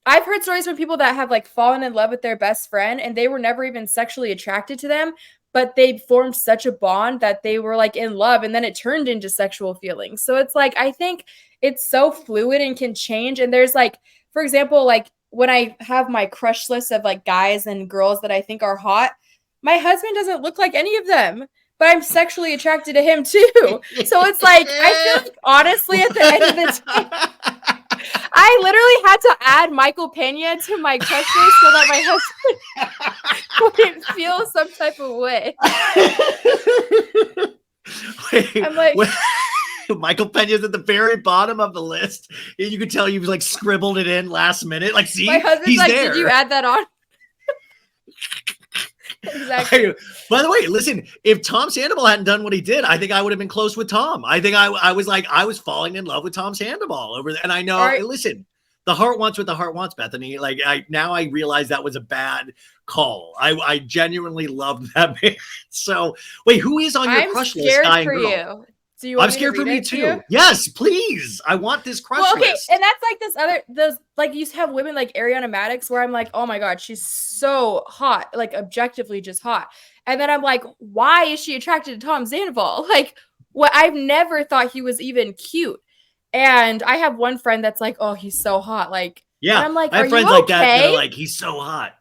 I've heard stories from people that have like fallen in love with their best friend, and they were never even sexually attracted to them, but they formed such a bond that they were like in love, and then it turned into sexual feelings. So it's like, I think it's so fluid and can change. And there's like, for example, like when I have my crush list of like guys and girls that I think are hot, my husband doesn't look like any of them, but I'm sexually attracted to him too. So it's like, I feel like honestly at the end of the day, I literally had to add Michael Pena to my crush list so that my husband wouldn't feel some type of way. Wait, I'm like, Michael Pena's at the very bottom of the list. You could tell you like scribbled it in last minute. Like, see, my husband's he's like, there. did you add that on? Exactly. By the way, listen, if Tom Sandoval hadn't done what he did, I think I would have been close with Tom. I think I was falling in love with Tom Sandoval over there. And I know, listen, the heart wants what the heart wants, Bethany. Like now I realize that was a bad call. I genuinely loved that man. So wait, who is on your crush list? Guy and girl? You. Do you want I'm scared for me too. Yes, please. I want this crush list. And that's like those like you have women like Ariana Madix where I'm like, oh my God, she's so hot, like objectively just hot. And then I'm like, why is she attracted to Tom Sandoval? Like, what? I've never thought he was even cute. And I have one friend that's like, oh, he's so hot. Like, yeah, and I'm like, I have friends like that are like, he's so hot.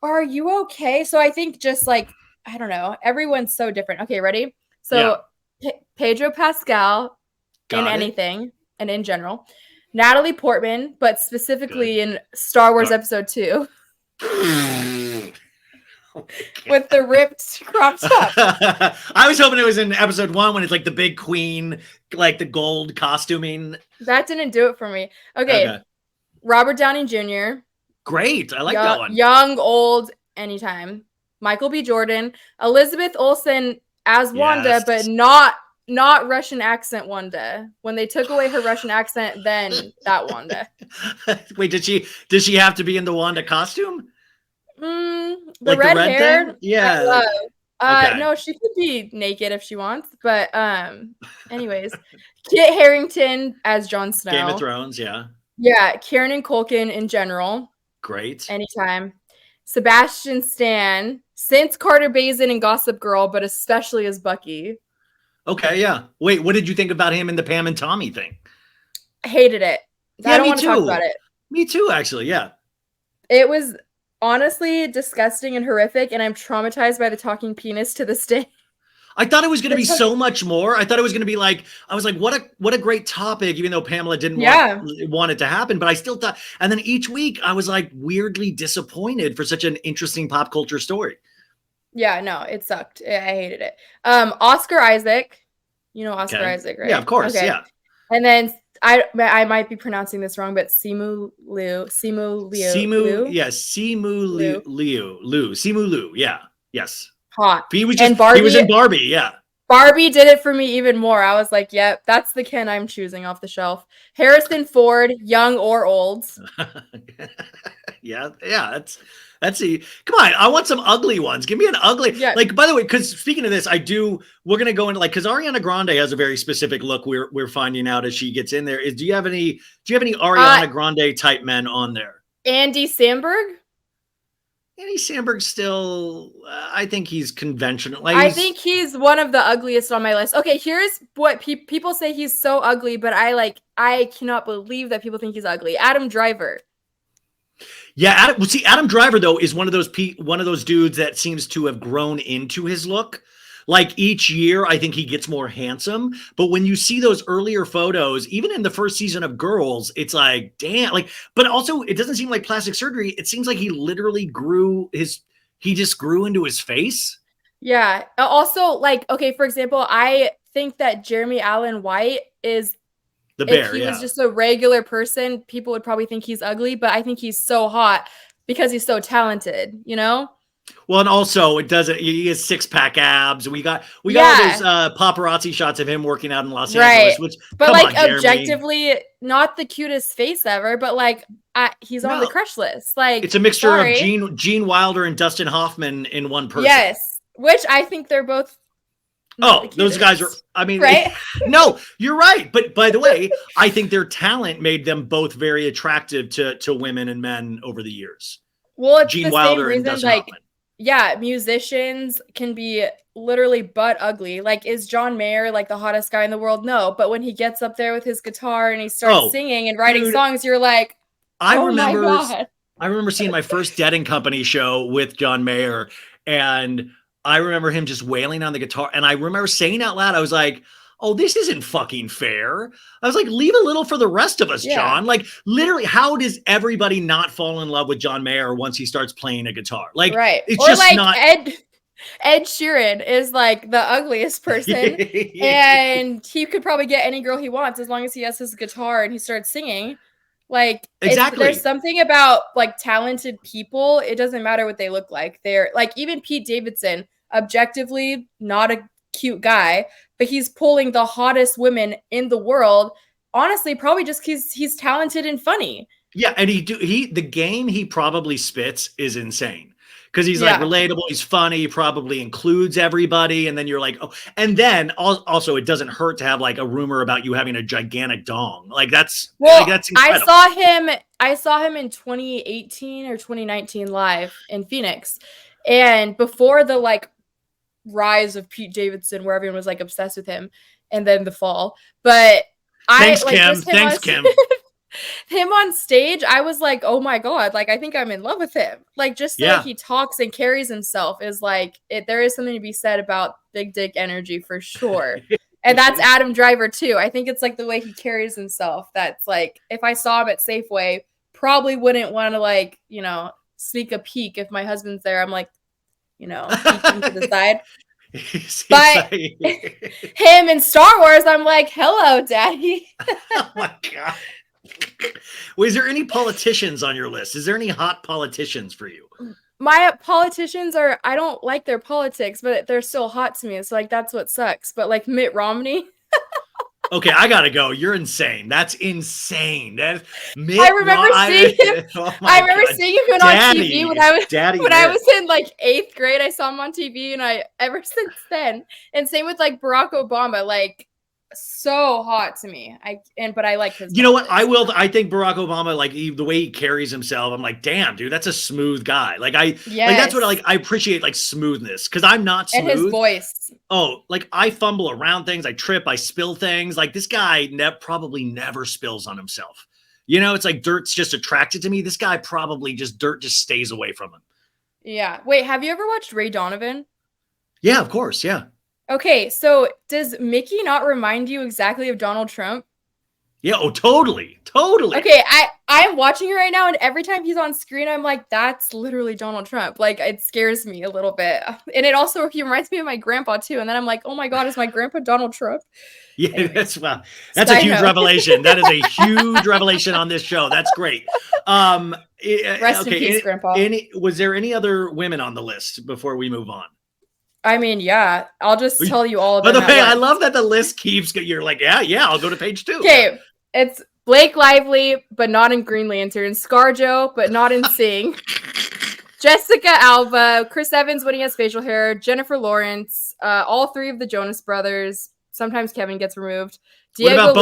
Are you okay? So I think just like, I don't know, everyone's so different. Okay, ready? So Pedro Pascal in anything and in general. Natalie Portman, but specifically in Star Wars Episode 2. With the ripped crop top. I was hoping it was in Episode 1 when it's like the big queen, like the gold costuming. That didn't do it for me. Okay. Robert Downey Jr. Great. I like that one. Young, old, anytime. Michael B. Jordan. Elizabeth Olsen as Wanda, but not Russian accent Wanda. When they took away her Russian accent, then that Wanda. Wait, did she have to be in the Wanda costume? The like red the red hair? thing? Yeah. No, she could be naked if she wants, but anyways. Kit Harington as Jon Snow. Game of Thrones, yeah. Yeah, Kieran Culkin in general. Great. Anytime. Sebastian Stan, since Carter Bazin and Gossip Girl, but especially as Bucky. Okay, yeah. Wait, what did you think about him in the Pam and Tommy thing? Hated it. I don't want to talk about it. Me too, actually, yeah. It was honestly disgusting and horrific, and I'm traumatized by the talking penis to this day. I thought it was going to be so much more. I thought it was going to be like, I was like, what a great topic, even though Pamela didn't want it to happen. But I still thought, and then each week I was like weirdly disappointed for such an interesting pop culture story. Yeah, no, it sucked. I hated it. Oscar Isaac. You know Oscar Isaac, right? Yeah, of course, yeah. And then I might be pronouncing this wrong, but Simu Liu. Yeah. Yes. Hot. He was in Barbie, yeah. Barbie did it for me even more. I was like, yep, that's the Ken I'm choosing off the shelf. Harrison Ford, young or old. yeah, that's come on, I want some ugly ones. Give me an ugly, like, by the way, because speaking of this, we're gonna go into like, because Ariana Grande has a very specific look we're finding out as she gets in there. Do you have any Ariana Grande type men on there? Andy Samberg? Andy Samberg still, I think he's conventional. I think he's one of the ugliest on my list. Okay, here's what people say he's so ugly, but I cannot believe that people think he's ugly. Adam Driver. Yeah, Adam Driver though is one of those dudes that seems to have grown into his look. Like each year, I think he gets more handsome. But when you see those earlier photos, even in the first season of Girls, it's like, damn. Like, but also, it doesn't seem like plastic surgery. It seems like he literally he just grew into his face. Yeah. Also, like, okay, for example, I think that Jeremy Allen White is the bear. If he was just a regular person, people would probably think he's ugly. But I think he's so hot because he's so talented, you know? Well, and also he has 6-pack abs. We got all those paparazzi shots of him working out in Los Angeles, which, but like objectively, not the cutest face ever, but like he's on the crush list. Like it's a mixture of Gene Wilder and Dustin Hoffman in one person. Yes, which I think they're both. Those guys are. I mean, right? No, you're right. But by the way, I think their talent made them both very attractive to women and men over the years. Well, it's Gene the Wilder same reason, and Dustin Hoffman. Yeah, musicians can be literally butt ugly. Like, is John Mayer like the hottest guy in the world? No, but when he gets up there with his guitar and he starts singing and writing songs, you're like, I I remember seeing my first Dead and Company show with John Mayer, and I remember him just wailing on the guitar. And I remember saying out loud, I was like, oh, this isn't fucking fair. I was like, leave a little for the rest of us, Yeah. John. Like, literally, how does everybody not fall in love with John Mayer once he starts playing a guitar? Like, Right. it's Or just like not. Ed Sheeran is like the ugliest person, and he could probably get any girl he wants as long as he has his guitar and he starts singing. Like, Exactly. there's something about like talented people. It doesn't matter what they look like. They're like, even Pete Davidson, objectively not a cute guy, but he's pulling the hottest women in the world. Honestly, probably just because he's talented and funny. Yeah, and the game he probably spits is insane. Because he's like relatable, he's funny, he probably includes everybody, and then you're like, oh, and then also it doesn't hurt to have like a rumor about you having a gigantic dong. Like that's incredible. I saw him in 2018 or 2019 live in Phoenix, and before the like rise of Pete Davidson, where everyone was like obsessed with him, and then the fall. But Thanks, like, Kim. Thanks, Kim. Him on stage, I was like, oh my God, like I think I'm in love with him. Like just the way he talks and carries himself is like there is something to be said about big dick energy for sure. And that's Adam Driver too. I think it's like the way he carries himself. That's like, if I saw him at Safeway, probably wouldn't want to like, sneak a peek if my husband's there. I'm like, peeking to the side. But him in Star Wars, I'm like, hello, daddy. Oh my God. Well, is there any politicians on your list? Is there any hot politicians for you? My politicians I don't like their politics, but they're still hot to me. So like, that's what sucks. But like Mitt Romney. Okay, I gotta go. You're insane. That's insane. I remember seeing him. I remember seeing him on TV when I was in like 8th grade. I saw him on TV, and ever since then. And same with like Barack Obama. Like, so hot to me. But I like his. You know what? I think Barack Obama, like the way he carries himself, I'm like, damn, dude, that's a smooth guy. Like that's what I appreciate, like smoothness, because I'm not smooth. And his voice. Oh, like I fumble around things, I trip, I spill things. Like this guy probably never spills on himself. It's like dirt's just attracted to me. This guy probably dirt just stays away from him. Yeah. Wait, have you ever watched Ray Donovan? Yeah, of course. Yeah. Okay, so does Mickey not remind you exactly of Donald Trump? Yeah, oh, totally. Okay, I'm watching it right now, and every time he's on screen, I'm like, that's literally Donald Trump. Like, it scares me a little bit. And he reminds me of my grandpa, too. And then I'm like, oh my God, is my grandpa Donald Trump? Yeah, anyways, that's a huge revelation. That is a huge revelation on this show. That's great. Rest in peace, Grandpa. Was there any other women on the list before we move on? I mean, yeah, I'll just tell you all of them. By the way, I love that the list keeps. You're like, yeah, I'll go to page 2. Okay, it's Blake Lively, but not in Green Lantern. ScarJo, but not in Sing. Jessica Alba, Chris Evans when he has facial hair. Jennifer Lawrence, all 3 of the Jonas Brothers. Sometimes Kevin gets removed. What about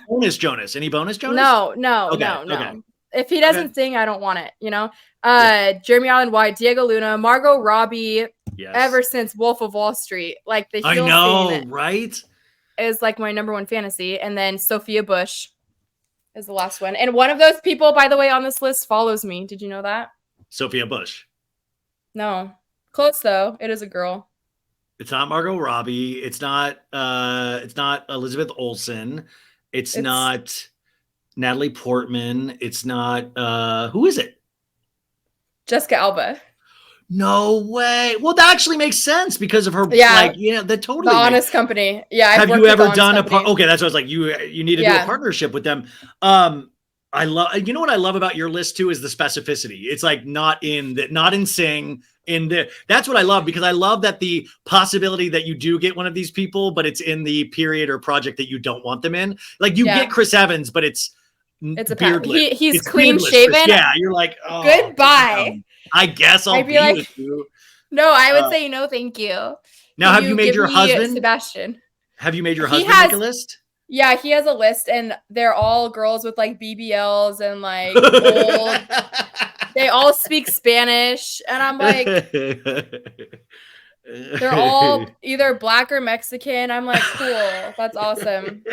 bonus Jonas? Any bonus Jonas? No. Okay. If he doesn't sing, I don't want it. Jeremy Allen White, Diego Luna, Margot Robbie. Yes. Ever since Wolf of Wall Street, like the heel I know, right? Is like my number 1 fantasy, and then Sophia Bush is the last one. And one of those people, by the way, on this list follows me. Did you know that? Sophia Bush. No, close though. It is a girl. It's not Margot Robbie. It's not Elizabeth Olsen. It's not Natalie Portman. It's not who is it? Jessica Alba. No way. Well, that actually makes sense because of her. That totally. The Honest Company. Yeah. Have you ever done okay, that's what I was like. You need to do a partnership with them. I love. You know what I love about your list too is the specificity. It's like not in Sing. That's what I love, because I love that the possibility that you do get one of these people, but it's in the period or project that you don't want them in. Like you get Chris Evans, but it's a beardless. He's clean shaven. Yeah, you're like, oh, goodbye. I guess I'll be like, with you. No, I would say no, thank you. Now, have you made your husband Sebastian? Have you made your husband make a list? Yeah, he has a list, and they're all girls with like BBLs and like old. They all speak Spanish, and I'm like, They're all either black or Mexican. I'm like, cool. That's awesome.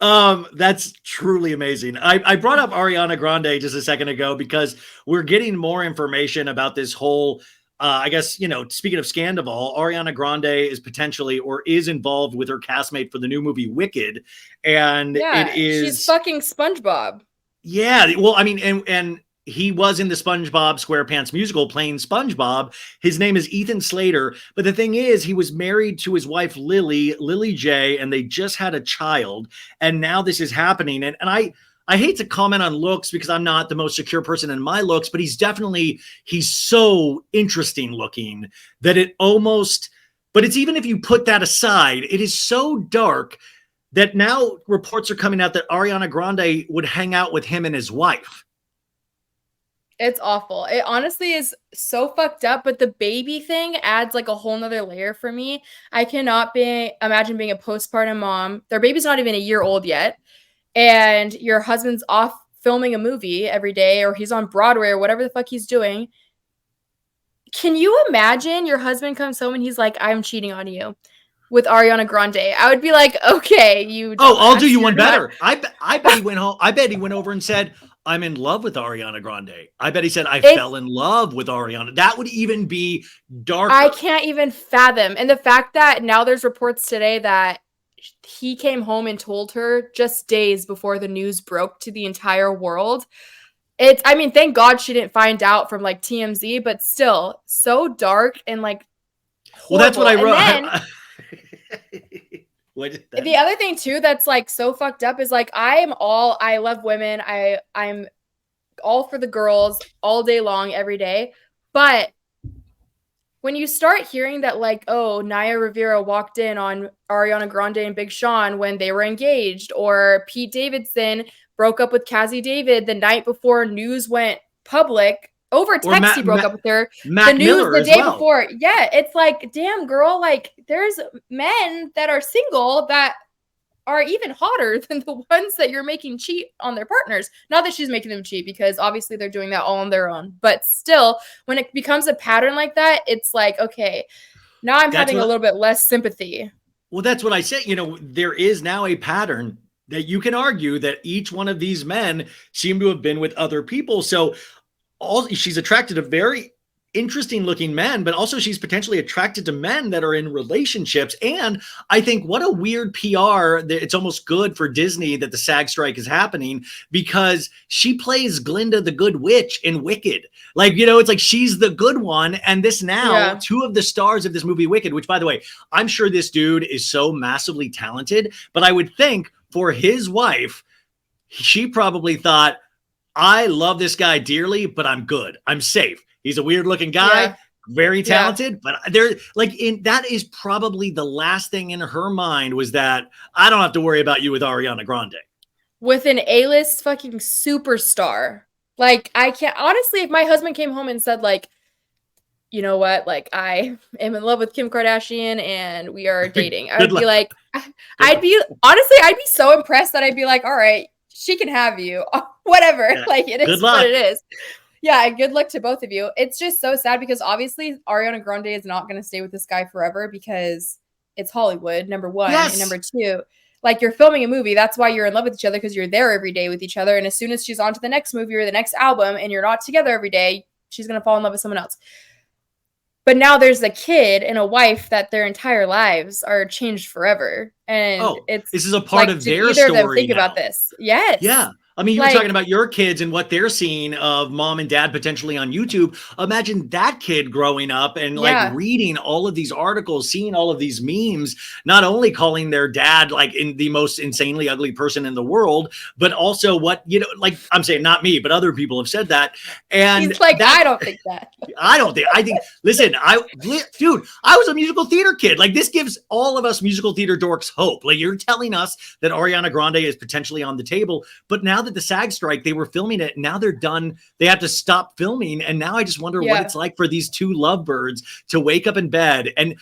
That's truly amazing. I brought up Ariana Grande just a second ago because we're getting more information about this whole I guess, speaking of Scandival, Ariana Grande is potentially or is involved with her castmate for the new movie Wicked. And it Yeah, she's is, fucking SpongeBob. yeah, well, I mean, and he was in the SpongeBob SquarePants musical playing SpongeBob. His name is Ethan Slater. But the thing is, he was married to his wife, Lily J, and they just had a child. And now this is happening. And I hate to comment on looks because I'm not the most secure person in my looks, but he's so interesting looking that it almost, but it's even if you put that aside, it is so dark that now reports are coming out that Ariana Grande would hang out with him and his wife. It's awful. It honestly is so fucked up, but the baby thing adds like a whole nother layer for me. I cannot imagine being a postpartum mom. Their baby's not even a year old yet. And your husband's off filming a movie every day, or he's on Broadway or whatever the fuck he's doing. Can you imagine your husband comes home and he's like, I'm cheating on you with Ariana Grande? I would be like, okay, you. Oh, I'll do you one better. I bet he went home. I bet he went over and said, I'm in love with Ariana Grande. I bet he said, I fell in love with Ariana. That would even be darker. I can't even fathom. And the fact that now there's reports today that he came home and told her just days before the news broke to the entire world. I mean, thank God she didn't find out from like TMZ, but still so dark and like horrible. Well, that's what I wrote. The other thing too that's like so fucked up is like I love women. I'm all for the girls all day long, every day. But when you start hearing that like, oh, Naya Rivera walked in on Ariana Grande and Big Sean when they were engaged, or Pete Davidson broke up with Cassie David the night before news went public. Over text, he broke up with her. Matt the news Miller the day well. before. Yeah, it's like, damn, girl. Like, there's men that are single that are even hotter than the ones that you're making cheat on their partners. Not that she's making them cheat, because obviously they're doing that all on their own. But still, when it becomes a pattern like that, it's like, okay, now I'm having a little bit less sympathy. Well, that's what I said. There is now a pattern that you can argue that each one of these men seem to have been with other people. So she's attracted to very interesting looking men, but also she's potentially attracted to men that are in relationships. And I think what a weird PR that it's almost good for Disney that the SAG strike is happening, because she plays Glinda the Good Witch in Wicked. Like, it's like she's the good one. And this now, two of the stars of this movie Wicked, which by the way, I'm sure this dude is so massively talented, but I would think for his wife, she probably thought, I love this guy dearly, but I'm good. I'm safe. He's a weird looking guy, very talented, but that is probably the last thing in her mind was that I don't have to worry about you with Ariana Grande. With an A-list fucking superstar. Like, I can't, honestly, if my husband came home and said like, you know what, like I am in love with Kim Kardashian and we are dating, I would be like, I'd be so impressed that I'd be like, all right, she can have you, whatever. Yeah. Like, it is what it is. Yeah, good luck to both of you. It's just so sad because obviously Ariana Grande is not going to stay with this guy forever because it's Hollywood, number one. Yes. And number two, like, you're filming a movie. That's why you're in love with each other, because you're there every day with each other. And as soon as she's on to the next movie or the next album and you're not together every day, she's going to fall in love with someone else. But now there's a kid and a wife that their entire lives are changed forever. And this is a part of their story. Either of them think about this. Yes. Yeah. I mean, you were talking about your kids and what they're seeing of mom and dad potentially on YouTube. Imagine that kid growing up and reading all of these articles, seeing all of these memes, not only calling their dad like in the most insanely ugly person in the world, but also what, like I'm saying, not me, but other people have said that. And he's like, I don't think that. I think, listen, I was a musical theater kid. Like, this gives all of us musical theater dorks hope. Like, you're telling us that Ariana Grande is potentially on the table, but now that the SAG strike, they were filming it. Now they're done. They have to stop filming. And now I just wonder what it's like for these two lovebirds to wake up in bed. And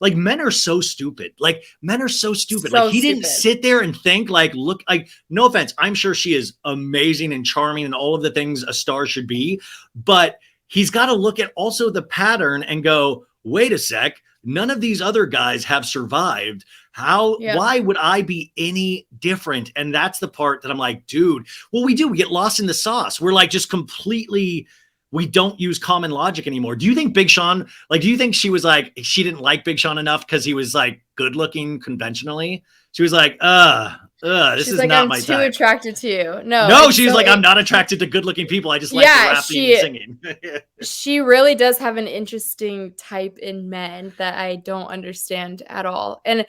men are so stupid. Like, men are so stupid. Like, he didn't sit there and think look, no offense. I'm sure she is amazing and charming and all of the things a star should be, but he's got to look at also the pattern and go, wait a sec, none of these other guys have survived. Why would I be any different? And that's the part that I'm like, dude, well, we get lost in the sauce. We're like just completely, we don't use common logic anymore. Do you think Big Sean, do you think she was like, she didn't like Big Sean enough because he was like good looking conventionally? She was like, this She's is like, not I'm my too type. attracted to you. No, she's like, I'm not attracted to good looking people. I just like the rapping and singing. She really does have an interesting type in men that I don't understand at all. And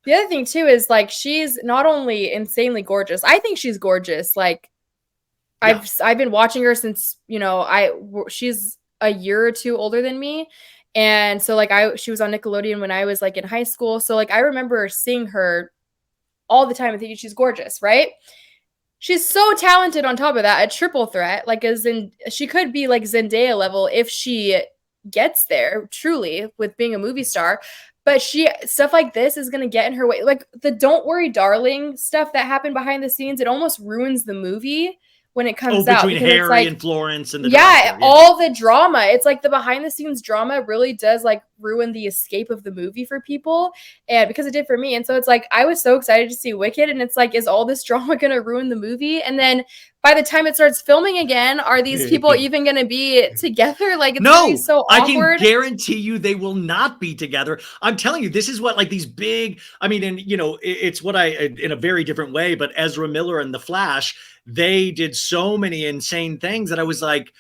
the other thing too is like, she's not only insanely gorgeous. I think she's gorgeous. Like, I've been watching her since, she's a year or two older than me. And so like she was on Nickelodeon when I was like in high school. So like I remember seeing her all the time and thinking she's gorgeous, right? She's so talented on top of that, a triple threat. Like she could be like Zendaya level if she gets there truly with being a movie star. But stuff like this is going to get in her way. Like the Don't Worry Darling stuff that happened behind the scenes, it almost ruins the movie when it comes out. Between Harry and Florence and the director, all the drama. It's like the behind the scenes drama really does like ruin the escape of the movie for people, and because it did for me. And so it's like I was so excited to see Wicked, and it's like, is all this drama going to ruin the movie? And then by the time it starts filming again, are these people even going to be together? Like, it's going to be so awkward. I can guarantee you they will not be together. I'm telling you, this is what like these big, I mean, and it's what in a very different way, but Ezra Miller and The Flash, they did so many insane things that I was like,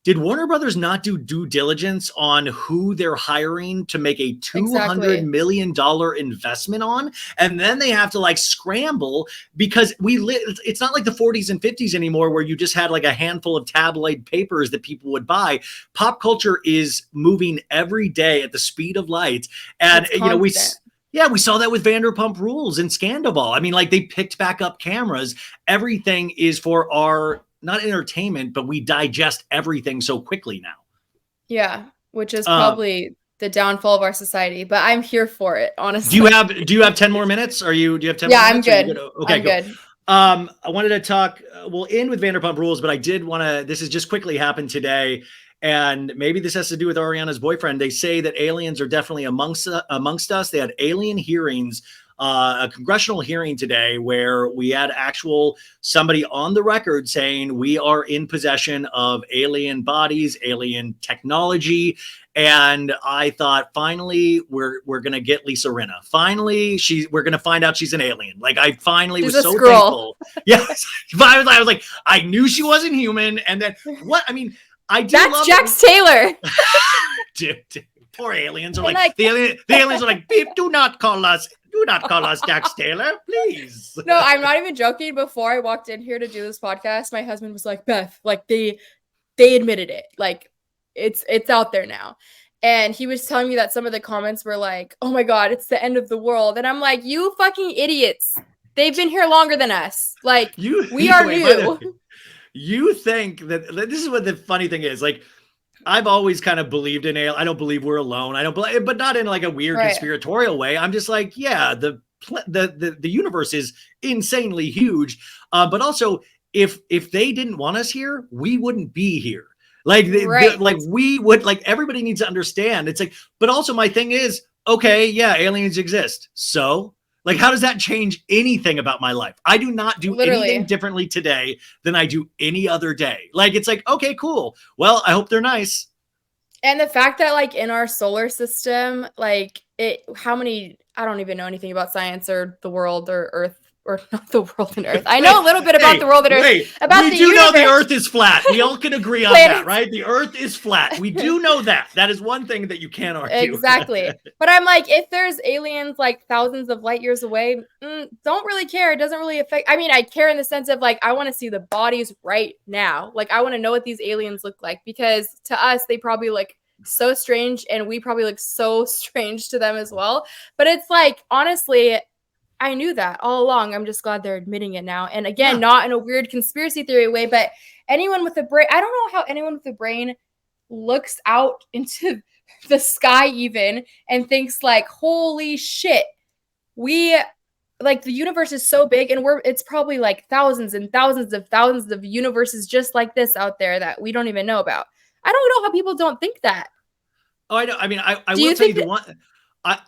did Warner Brothers not do due diligence on who they're hiring to make a $200 million investment on? And then they have to like scramble because it's not like the 40s and 50s anymore where you just had like a handful of tabloid papers that people would buy. Pop culture is moving every day at the speed of light. And, we saw that with Vanderpump Rules and Scandal. I mean, like they picked back up cameras. Everything is for our, not entertainment, but we digest everything so quickly now. Yeah, which is probably the downfall of our society, but I'm here for it, honestly. Do you have 10 more minutes? Do you have 10 more minutes? Yeah, I'm good. Okay, I'm good. I wanted to talk, we'll end with Vanderpump Rules, but I did want to, this has just quickly happened today. And maybe this has to do with Ariana's boyfriend. They say that aliens are definitely amongst us. They had alien hearings, a congressional hearing today where we had somebody on the record saying we are in possession of alien bodies, alien technology. And I thought, finally, we're going to get Lisa Rinna. Finally, we're going to find out she's an alien. Like, I finally was so thankful. Yes. I was like, I knew she wasn't human. And then that's Jax Taylor. Dude, poor aliens are like the aliens are like, beep, do not call us Jax Taylor, please. No, I'm not even joking. Before I walked in here to do this podcast, my husband was like, Beth, like they admitted it. Like it's out there now. And he was telling me that some of the comments were like, oh my God, it's the end of the world. And I'm like, you fucking idiots. They've been here longer than us. Like we are new. You think that this is what the funny thing is. Like, I've always kind of believed in I don't believe we're alone. I don't believe, but not in like a weird conspiratorial way. I'm just like, yeah, the universe is insanely huge. But also, if they didn't want us here, we wouldn't be here. Like, we would, like, everybody needs to understand. It's like, but also my thing is, okay, yeah, aliens exist. So, like, how does that change anything about my life? I do not do anything differently today than I do any other day. Like, it's like, okay, cool. Well, I hope they're nice. And the fact that, like, in our solar system, like, I don't even know anything about science or the world or Earth, or not the world and Earth. I know a little bit about the world and Earth. We do know the Earth is flat. We all can agree on that, right? The Earth is flat. We do know that. That is one thing that you can't argue. Exactly. But I'm like, if there's aliens like thousands of light years away, don't really care. It doesn't really affect. I mean, I care in the sense of like, I want to see the bodies right now. Like, I want to know what these aliens look like, because to us, they probably look so strange, and we probably look so strange to them as well. But it's like, honestly, I knew that all along. I'm just glad they're admitting it now. And again, not in a weird conspiracy theory way, but anyone with a brain, I don't know how anyone with a brain looks out into the sky even and thinks like, holy shit, the universe is so big, and it's probably like thousands and thousands of universes just like this out there that we don't even know about. I don't know how people don't think that. Oh, I know. I mean, I Do will you tell you think the that, one.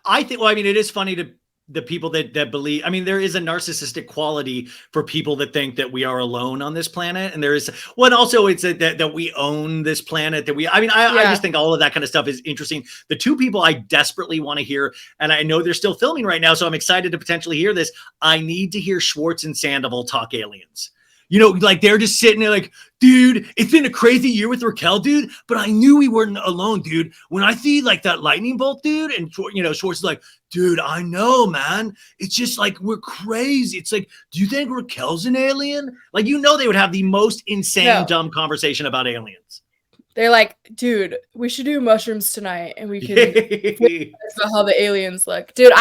I think. Well, I mean, it is funny to the people that believe. I mean, there is a narcissistic quality for people that think that we are alone on this planet, and there is. Well, and also it's that we own this planet. That we. I mean, I just yeah. think all of that kind of stuff is interesting. The two people I desperately want to hear, and I know they're still filming right now, so I'm excited to potentially hear this. I need to hear Schwartz and Sandoval talk aliens. You know, like they're just sitting there like, dude, it's been a crazy year with Raquel, dude, but I knew we weren't alone, dude. When I see like that lightning bolt, dude, and you know, Schwartz is like, dude, I know, man. It's just like we're crazy. It's like, do you think Raquel's an alien? Like, you know, they would have the most insane, no. dumb conversation about aliens. They're like, dude, we should do mushrooms tonight and we can about how the aliens look. Dude,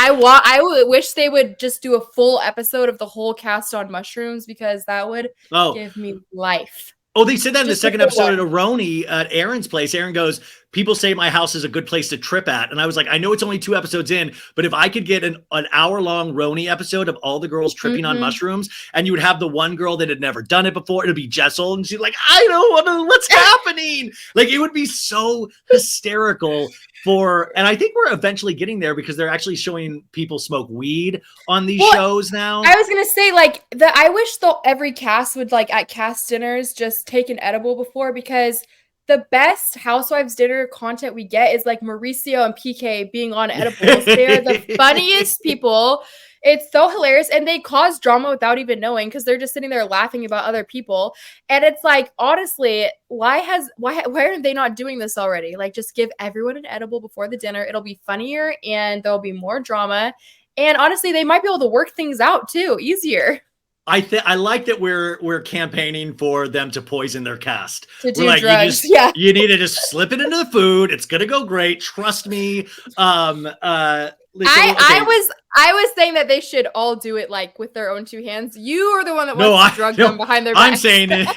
wish they would just do a full episode of the whole cast on mushrooms because that would Oh, give me life. Oh, they said that in the Just a second full episode one. of Aroni at Aaron's place. Aaron goes, people say my house is a good place to trip at. And I was like, I know it's only 2 episodes in, but if I could get an hour-long Roni episode of all the girls tripping on mushrooms, and you would have the one girl that had never done it before, it'd be Jessel, and she's like, I don't want to, what's happening? Like, it would be so hysterical and I think we're eventually getting there because they're actually showing people smoke weed on these shows now. I was gonna say, like, I wish every cast would, like, at cast dinners just take an edible before, because the best Housewives dinner content we get is like Mauricio and PK being on edibles. They're the funniest people. It's so hilarious, and they cause drama without even knowing because they're just sitting there laughing about other people. And it's like, honestly, why are they not doing this already? Like, just give everyone an edible before the dinner. It'll be funnier and there'll be more drama. And honestly, they might be able to work things out too, easier. I like that we're campaigning for them to poison their cast. To do like, drugs, you need to just slip it into the food. It's gonna go great. Trust me. I was saying that they should all do it like with their own 2 hands. You are the one that wants to drug them behind their backs.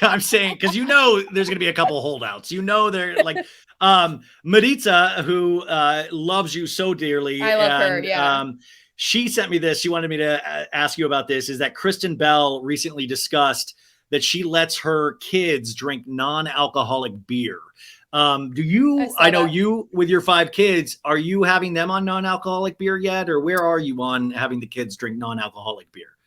I'm saying because you know there's gonna be a couple holdouts. You know they're like Maritza, who loves you so dearly. I love her. Yeah. She sent me this. She wanted me to ask you about this. Is that Kristen Bell recently discussed that she lets her kids drink non-alcoholic beer. I know you with your 5 kids, are you having them on non-alcoholic beer yet? Or where are you on having the kids drink non-alcoholic beer?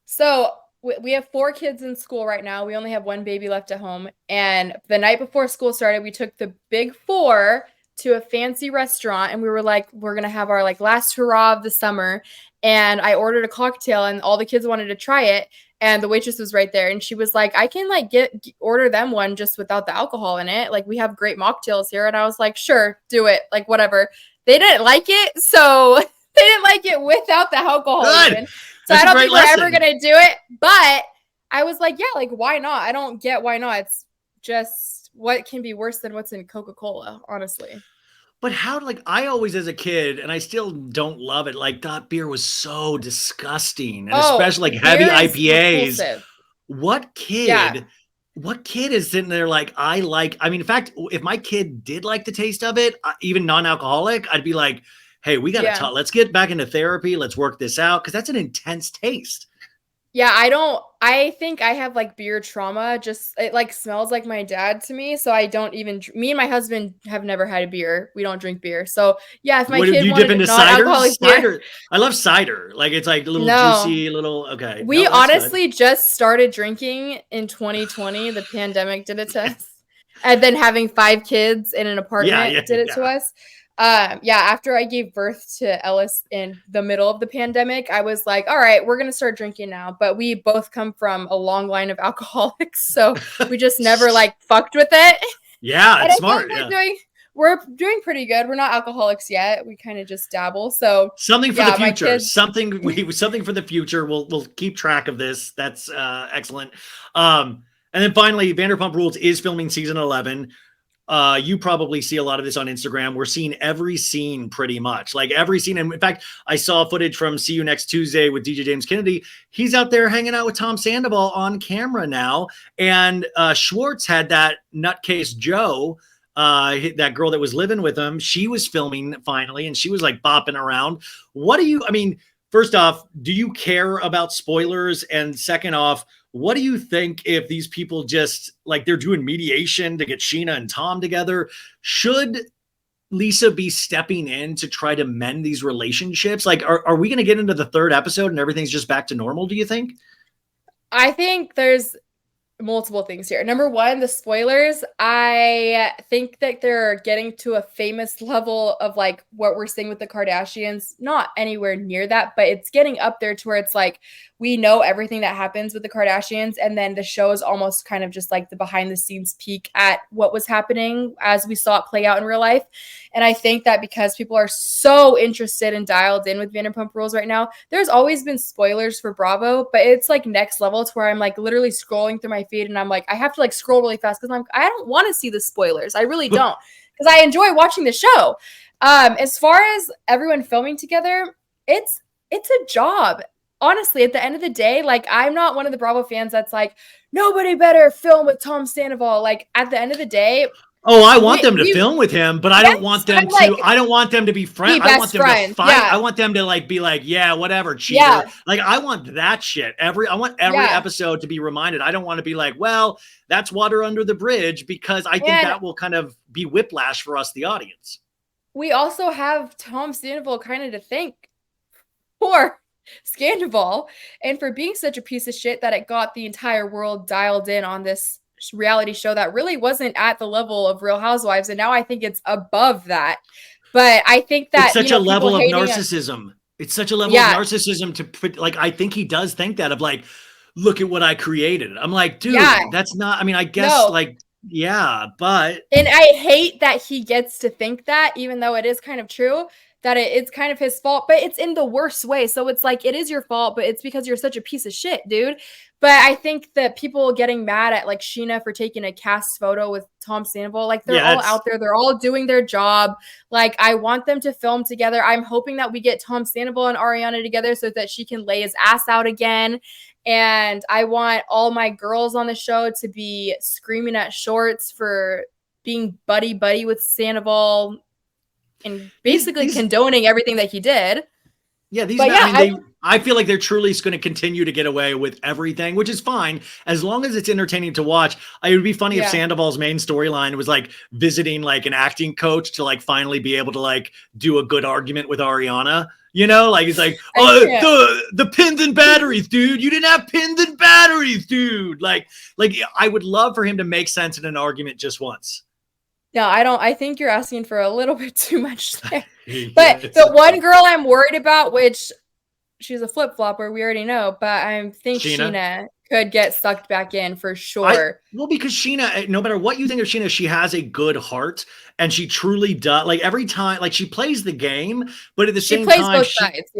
So we have 4 kids in school right now. We only have 1 baby left at home. And the night before school started, we took the big 4 to a fancy restaurant, and we were like, we're gonna have our like last hurrah of the summer. And I ordered a cocktail, and all the kids wanted to try it, and the waitress was right there, and she was like, I can like order them one just without the alcohol in it. Like, we have great mocktails here. And I was like, sure, do it. Like, whatever. They didn't like it, so they didn't like it without the alcohol even. So I don't think we're ever gonna do it. But I was like, yeah, like, why not? I don't get why not. It's just, what can be worse than what's in Coca-Cola, honestly. But how, like, I always, as a kid, and I still don't love it, like, that beer was so disgusting. And especially like heavy IPAs. Repulsive. What kid is sitting there like, I mean, in fact, if my kid did like the taste of it, even non-alcoholic, I'd be like, hey, we got to talk. Let's get back into therapy. Let's work this out. Because that's an intense taste. Yeah, I think I have like beer trauma. Just, it like smells like my dad to me. So I don't even, me and my husband have never had a beer. We don't drink beer. So yeah, if my kid wanted a non-alcoholic beer. I love cider. Like, it's like a little juicy, little, okay. We honestly just started drinking in 2020. The pandemic did it to us. And then having 5 kids in an apartment did it to us. After I gave birth to Ellis in the middle of the pandemic, I was like, all right, we're going to start drinking now. But we both come from a long line of alcoholics. So we just never like fucked with it. Yeah, it's smart. We're doing pretty good. We're not alcoholics yet. We kind of just dabble. So something for the future, something for the future. We'll keep track of this. That's excellent. And then finally, Vanderpump Rules is filming season 11. You probably see a lot of this on Instagram. We're seeing every scene pretty much, like every scene. And in fact, I saw footage from See You Next Tuesday with DJ James Kennedy. He's out there hanging out with Tom Sandoval on camera now. And Schwartz had that nutcase Joe, that girl that was living with him. She was filming finally, and she was like bopping around. First off, do you care about spoilers? And second off, what do you think if these people just, like, they're doing mediation to get Sheena and Tom together? Should Lisa be stepping in to try to mend these relationships? Like, are we going to get into the third episode and everything's just back to normal, do you think? I think there's multiple things here. Number one, the spoilers. I think that they're getting to a famous level of like what we're seeing with the Kardashians. Not anywhere near that, but it's getting up there to where it's like we know everything that happens with the Kardashians, and then the show is almost kind of just like the behind the scenes peek at what was happening as we saw it play out in real life. And I think that because people are so interested and dialed in with Vanderpump Rules right now, there's always been spoilers for Bravo, but it's like next level to where I'm like literally scrolling through my feed and I'm like, I have to like scroll really fast because I don't want to see the spoilers. I really don't, because I enjoy watching the show. As far as everyone filming together, it's a job. Honestly, at the end of the day, like I'm not one of the Bravo fans that's like, nobody better film with Tom Sandoval. Like at the end of the day, Oh, I want them to film with him, but I don't want them to. like, I don't want them to be friends. I want them to fight. Yeah. I want them to like be like, yeah, whatever, cheater. Yeah. Like I want that shit. I want every episode to be reminded. I don't want to be like, well, that's water under the bridge, because I think that will kind of be whiplash for us, the audience. We also have Tom Sandoval kind of to thank for Scandoval and for being such a piece of shit that it got the entire world dialed in on this reality show that really wasn't at the level of Real Housewives, and now I think it's above that. But I think that it's such a level of narcissism. It's such a level of narcissism to put, like, I think he does think that of like, look at what I created. I'm like, dude, that's not, I mean, I guess like, but. And I hate that he gets to think that, even though it is kind of true, that it's kind of his fault, but it's in the worst way. So it's like, it is your fault, but it's because you're such a piece of shit, dude. But I think that people getting mad at like Sheena for taking a cast photo with Tom Sandoval, like they're all out there. They're all doing their job. Like I want them to film together. I'm hoping that we get Tom Sandoval and Ariana together so that she can lay his ass out again. And I want all my girls on the show to be screaming at Shorts for being buddy with Sandoval and basically condoning everything that he did. Yeah, I feel like they're truly going to continue to get away with everything, which is fine as long as it's entertaining to watch. It would be funny if Sandoval's main storyline was like visiting like an acting coach to like finally be able to like do a good argument with Ariana. You know, like he's like, oh, the pins and batteries, dude. You didn't have pins and batteries, dude. Like I would love for him to make sense in an argument just once. Yeah, I think you're asking for a little bit too much there. But the one girl I'm worried about, which she's a flip-flopper, we already know, but I think Sheena could get sucked back in for sure. Well, because Sheena, no matter what you think of Sheena, she has a good heart, and she truly does. Like every time, like she plays the game, but at the same time, she plays both sides.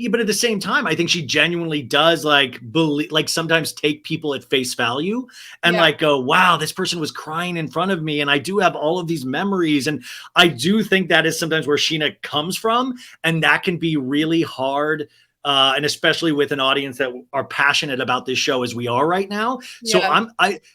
But at the same time, I think she genuinely does like believe, like sometimes take people at face value and like go, wow, this person was crying in front of me, and I do have all of these memories, and I do think that is sometimes where Sheena comes from, and that can be really hard. And especially with an audience that are passionate about this show as we are right now. So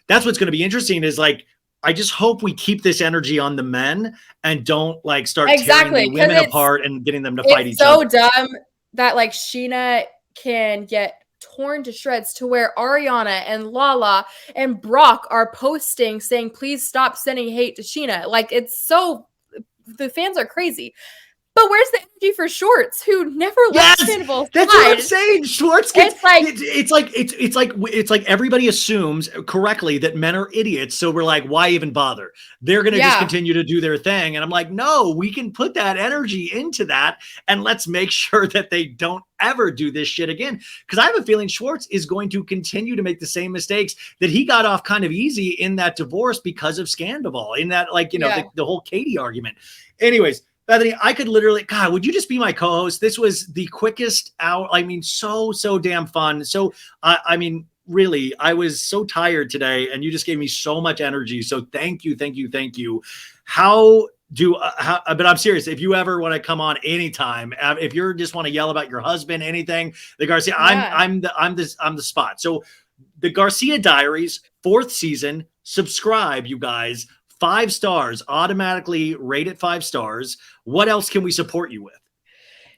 that's what's going to be interesting is like, I just hope we keep this energy on the men and don't like start tearing the women apart and getting them to fight each other. It's so dumb that like Sheena can get torn to shreds to where Ariana and Lala and Brock are posting saying, please stop sending hate to Sheena. Like it's so, the fans are crazy. But where's the energy for Shorts, who never left Sandoval's side? That's what I'm saying. Shorts gets it's like everybody assumes correctly that men are idiots. So we're like, why even bother? They're gonna just continue to do their thing. And I'm like, no, we can put that energy into that, and let's make sure that they don't ever do this shit again. Because I have a feeling Schwartz is going to continue to make the same mistakes that he got off kind of easy in that divorce because of Scandoval, in that like the whole Katie argument. Anyways. Bethany, I could literally, God, would you just be my co-host? This was the quickest hour. I mean, so damn fun. So, I mean, really, I was so tired today and you just gave me so much energy. So thank you. But I'm serious. If you ever want to come on anytime, if you just want to yell about your husband, anything, the Garcia, I'm the spot. So the Garcia Diaries, 4th season, subscribe, you guys. 5 stars, automatically rate it 5 stars. What else can we support you with?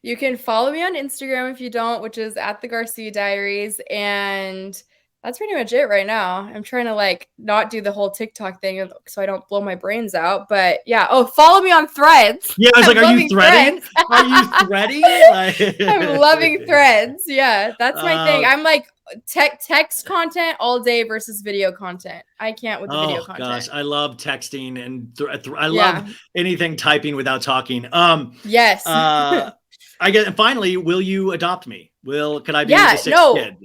You can follow me on Instagram if you don't, which is at the Garcia Diaries. And That's pretty much it right now. I'm trying to like not do the whole TikTok thing so I don't blow my brains out. But yeah. Oh, follow me on Threads. Yeah, I was I'm like, are you loving threading? Threads. Are you threading? I'm loving Threads. Yeah, that's my thing. Uh, I'm like text content all day versus video content. I can't with the video oh gosh, content. I love texting and I love Yeah. anything typing without talking. Yes. I get. And finally, will you adopt me? Could I be the Yeah. sixth No. kid?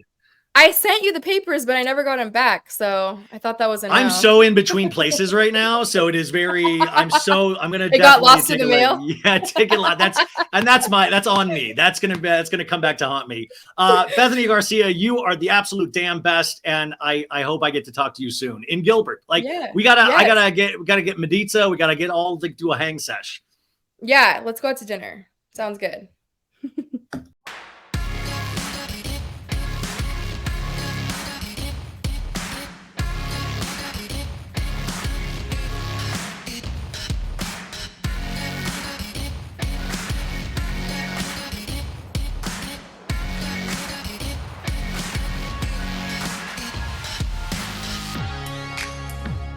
I sent you the papers, but I never got them back. So I thought that was a I'm no. so in between places right now, so it is very. I'm gonna It got definitely lost in take the a look. mail. Yeah, take a lot. That's on me. That's gonna come back to haunt me. Bethanie Garcia, you are the absolute damn best, and I hope I get to talk to you soon in Gilbert. Like Yeah. we gotta get Maritza. We gotta get all to do a hang sesh. Yeah. Let's go out to dinner. Sounds good.